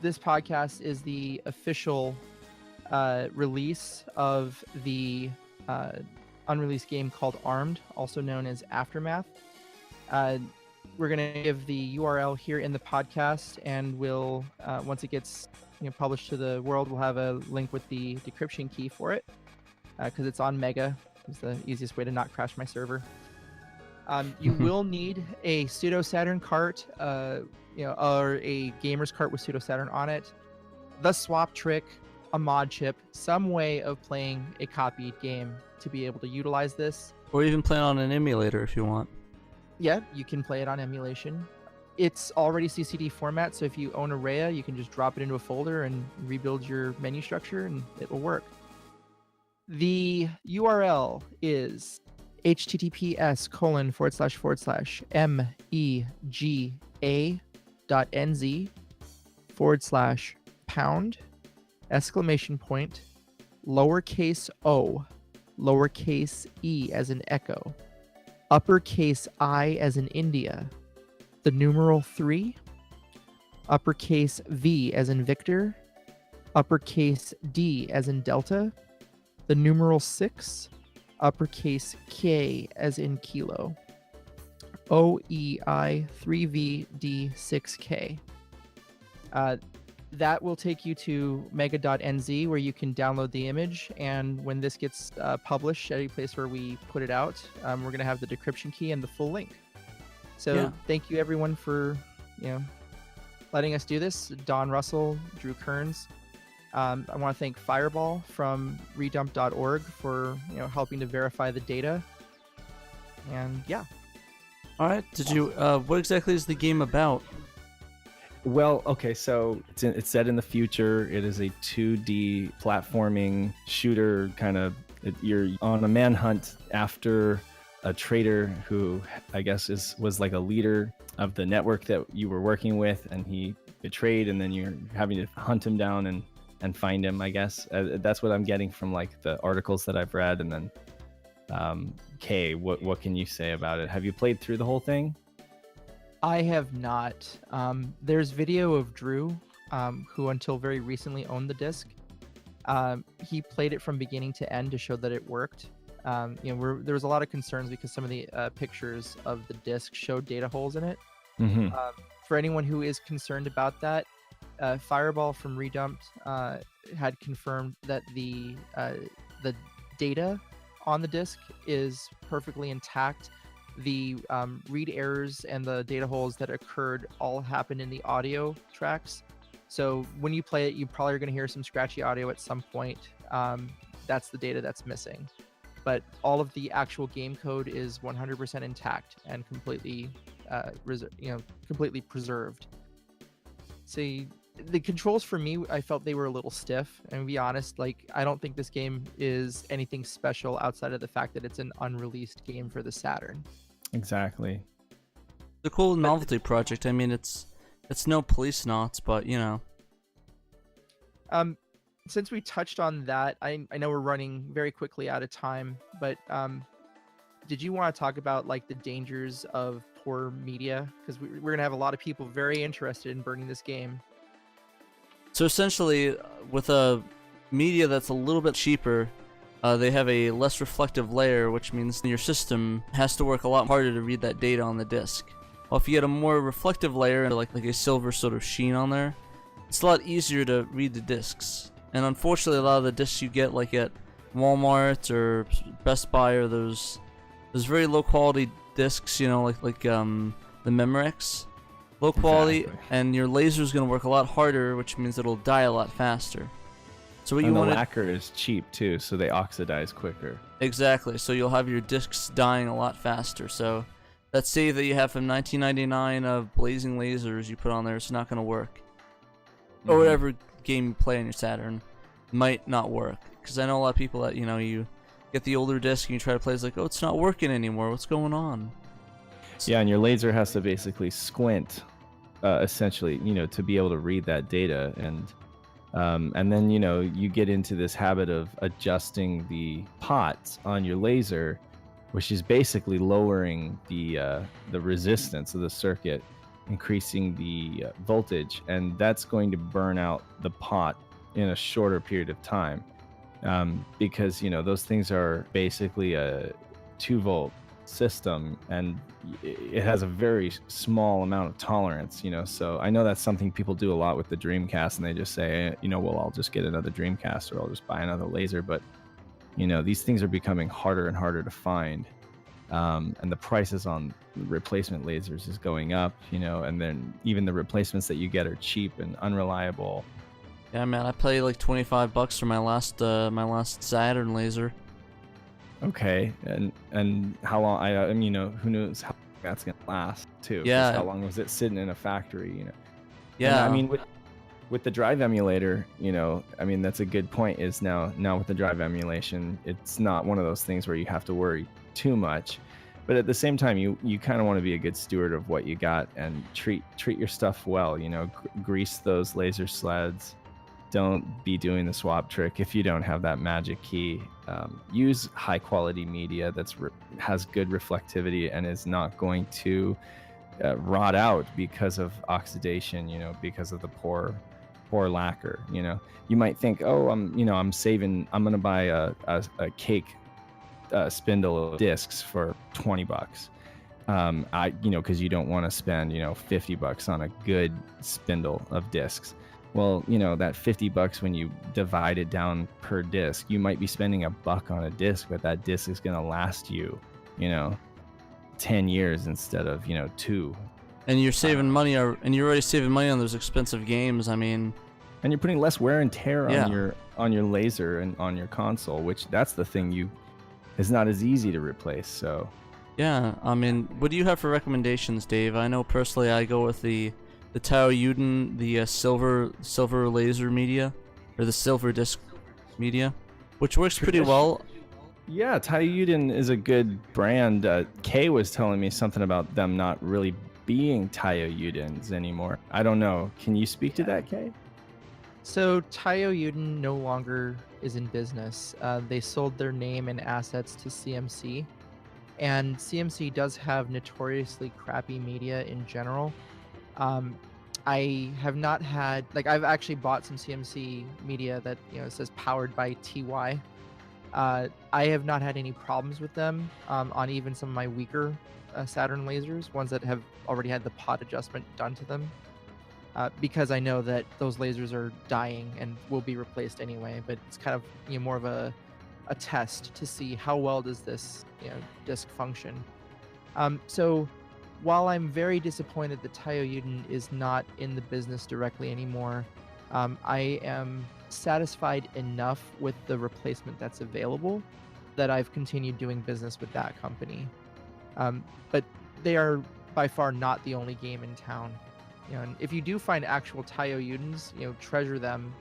this podcast is the official release of the unreleased game called Armed, also known as Aftermath. We're going to give the URL here in the podcast, and we'll once it gets published to the world, we'll have a link with the decryption key for it, because it's on Mega. It's the easiest way to not crash my server. You will need a Pseudo Saturn cart, or a gamer's cart with Pseudo Saturn on it, the swap trick, a mod chip, some way of playing a copied game to be able to utilize this. Or even play on an emulator if you want. Yeah, you can play it on emulation. It's already CCD format, so if you own a RHEA, you can just drop it into a folder and rebuild your menu structure, and it will work. The URL is https://mega.nz/# lowercase o, lowercase e as in echo, uppercase I as in India, the numeral 3, uppercase V as in Victor, uppercase D as in Delta, the numeral 6, uppercase K as in Kilo, OEI 3VD6K. That will take you to mega.nz, where you can download the image, and when this gets published at any place where we put it out, we're going to have the decryption key and the full link. So Thank you everyone for letting us do this. Don Russell, Drew Kearns. I want to thank Fireball from redump.org for helping to verify the data. And yeah. All right. Did you? What exactly is the game about? Well, okay, so it's set in the future. It is a 2D platforming shooter kind of. You're on a manhunt after a traitor who I guess was like a leader of the network that you were working with, and he betrayed, and then you're having to hunt him down and find him, I guess. That's what I'm getting from like the articles that I've read. And then Kay, what can you say about it? Have you played through the whole thing? I have not. There's video of Drew, who until very recently owned the disc, He played it from beginning to end to show that it worked. There was a lot of concerns because some of the pictures of the disc showed data holes in it. Mm-hmm. For anyone who is concerned about that, Fireball from Redumped had confirmed that the data on the disc is perfectly intact. The read errors and the data holes that occurred all happened in the audio tracks. So when you play it, you probably are going to hear some scratchy audio at some point. That's the data that's missing. But all of the actual game code is 100% intact and completely preserved. See, the controls for me, I felt they were a little stiff. And to be honest, like, I don't think this game is anything special outside of the fact that it's an unreleased game for the Saturn. Exactly. The cool novelty project. I mean, it's no police knots, but you know. Since we touched on that, I know we're running very quickly out of time, but did you want to talk about like the dangers of poor media? Because we're gonna have a lot of people very interested in burning this game. So essentially, with a media that's a little bit cheaper, they have a less reflective layer, which means your system has to work a lot harder to read that data on the disk. Well, if you get a more reflective layer, like a silver sort of sheen on there, it's a lot easier to read the discs. And unfortunately, a lot of the discs you get like at Walmart or Best Buy are those very low quality discs, you know, like the Memorex. Low quality, Exactly. and your laser is going to work a lot harder, which means it'll die a lot faster. So what And you the want lacquer is cheap too, so they oxidize quicker. exactly. So you'll have your discs dying a lot faster. So that save that you have from 1999 of blazing lasers you put on there, it's not going to work. Or whatever game you play on your Saturn might not work. Because I know a lot of people that, you know, you get the older disc and you try to play, it's like, oh, it's not working anymore. What's going on? Yeah, and your laser has to basically squint, essentially, you know, to be able to read that data, and then you know you get into this habit of adjusting the pots on your laser, which is basically lowering the resistance of the circuit, increasing the voltage, and that's going to burn out the pot in a shorter period of time, because you know those things are basically a 2-volt system, and it has a very small amount of tolerance, you know. So I know that's something people do a lot with the Dreamcast, and they just say, you know, well, I'll just get another Dreamcast or I'll just buy another laser. But you know, these things are becoming harder and harder to find, and the prices on replacement lasers is going up, you know, and then even the replacements that you get are cheap and unreliable. Yeah, man, I paid like $25 for my last Saturn laser. Okay, and how long? I mean, you know, who knows how long that's gonna last too? 'Cause Yeah. how long was it sitting in a factory? You know. Yeah, And, I mean, with the drive emulator, you know, I mean, that's a good point. Is now with the drive emulation, it's not one of those things where you have to worry too much, but at the same time, you kind of want to be a good steward of what you got and treat your stuff well. You know, grease those laser sleds. Don't be doing the swap trick if you don't have that magic key. Use high quality media that's has good reflectivity and is not going to rot out because of oxidation, you know, because of the poor lacquer. You know, you might think, oh, I'm going to buy a cake spindle of discs for $20. Because you don't want to spend, you know, $50 on a good spindle of discs. Well, you know, that $50 when you divide it down per disc, you might be spending $1 on a disc, but that disc is going to last you, you know, 10 years instead of, you know, 2. and you're saving money, and you're already saving money on those expensive games. I mean, And you're putting less wear and tear Yeah. on your laser and on your console, which that's the thing is not as easy to replace. So yeah, I mean, what do you have for recommendations, Dave? I know personally I go with the PSEUDO, the silver laser media, or the silver disc media, which works pretty well. yeah, Taiyuden is a good brand. Kay was telling me something about them not really being Taiyudens anymore. I don't know. Can you speak to that, Kay? So PSEUDO no longer is in business. They sold their name and assets to CMC, and CMC does have notoriously crappy media in general. I have not had, like, I've actually bought some CMC media that, it says powered by TY. I have not had any problems with them on even some of my weaker Saturn lasers, ones that have already had the pot adjustment done to them. Because I know that those lasers are dying and will be replaced anyway, but it's kind of more of a test to see how well does this disc function. So while I'm very disappointed that Taiyo Yuden is not in the business directly anymore, I am satisfied enough with the replacement that's available that I've continued doing business with that company. But they are by far not the only game in town. And if you do find actual Taiyo Yudens, treasure them.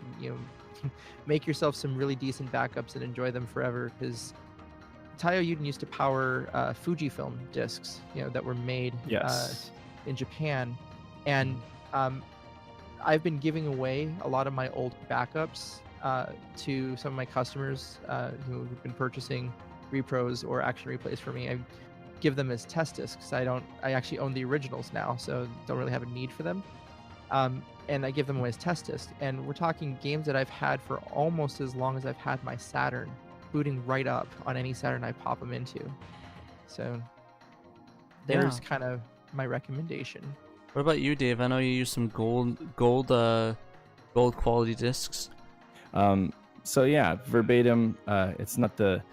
Make yourself some really decent backups and enjoy them forever, because Taiyo Yuden used to power Fujifilm discs, that were made in Japan, and I've been giving away a lot of my old backups to some of my customers who've been purchasing repros or action replays for me. I give them as test discs. I actually own the originals now, so don't really have a need for them. And I give them away as test discs. And we're talking games that I've had for almost as long as I've had my Saturn, booting right up on any Saturn I pop them into. So there's kind of my recommendation. What about you, Dave? I know you use some gold quality discs. So yeah, verbatim. It's not the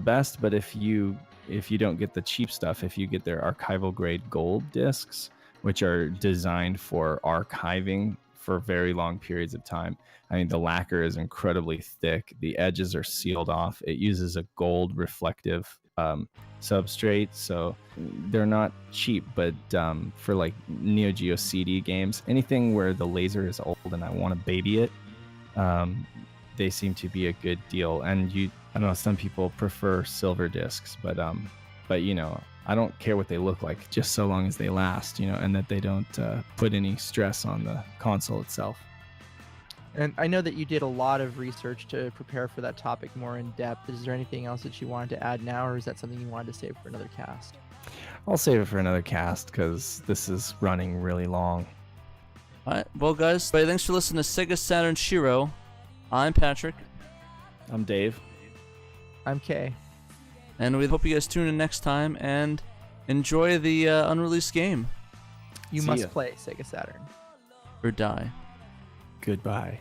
best, but if you don't get the cheap stuff, if you get their archival grade gold discs, which are designed for archiving for very long periods of time. I mean, the lacquer is incredibly thick. The edges are sealed off. It uses a gold reflective substrate, so they're not cheap. But for like Neo Geo CD games, anything where the laser is old and I want to baby it, they seem to be a good deal. And I don't know, some people prefer silver discs, but I don't care what they look like, just so long as they last, and that they don't put any stress on the console itself. And I know that you did a lot of research to prepare for that topic more in depth. Is there anything else that you wanted to add now, or is that something you wanted to save for another cast? I'll save it for another cast because this is running really long. All right, well, guys, thanks for listening to Sega Saturn Shiro. I'm Patrick. I'm Dave. I'm Kay. And we hope you guys tune in next time and enjoy the unreleased game. You must play Sega Saturn. Or die. Goodbye.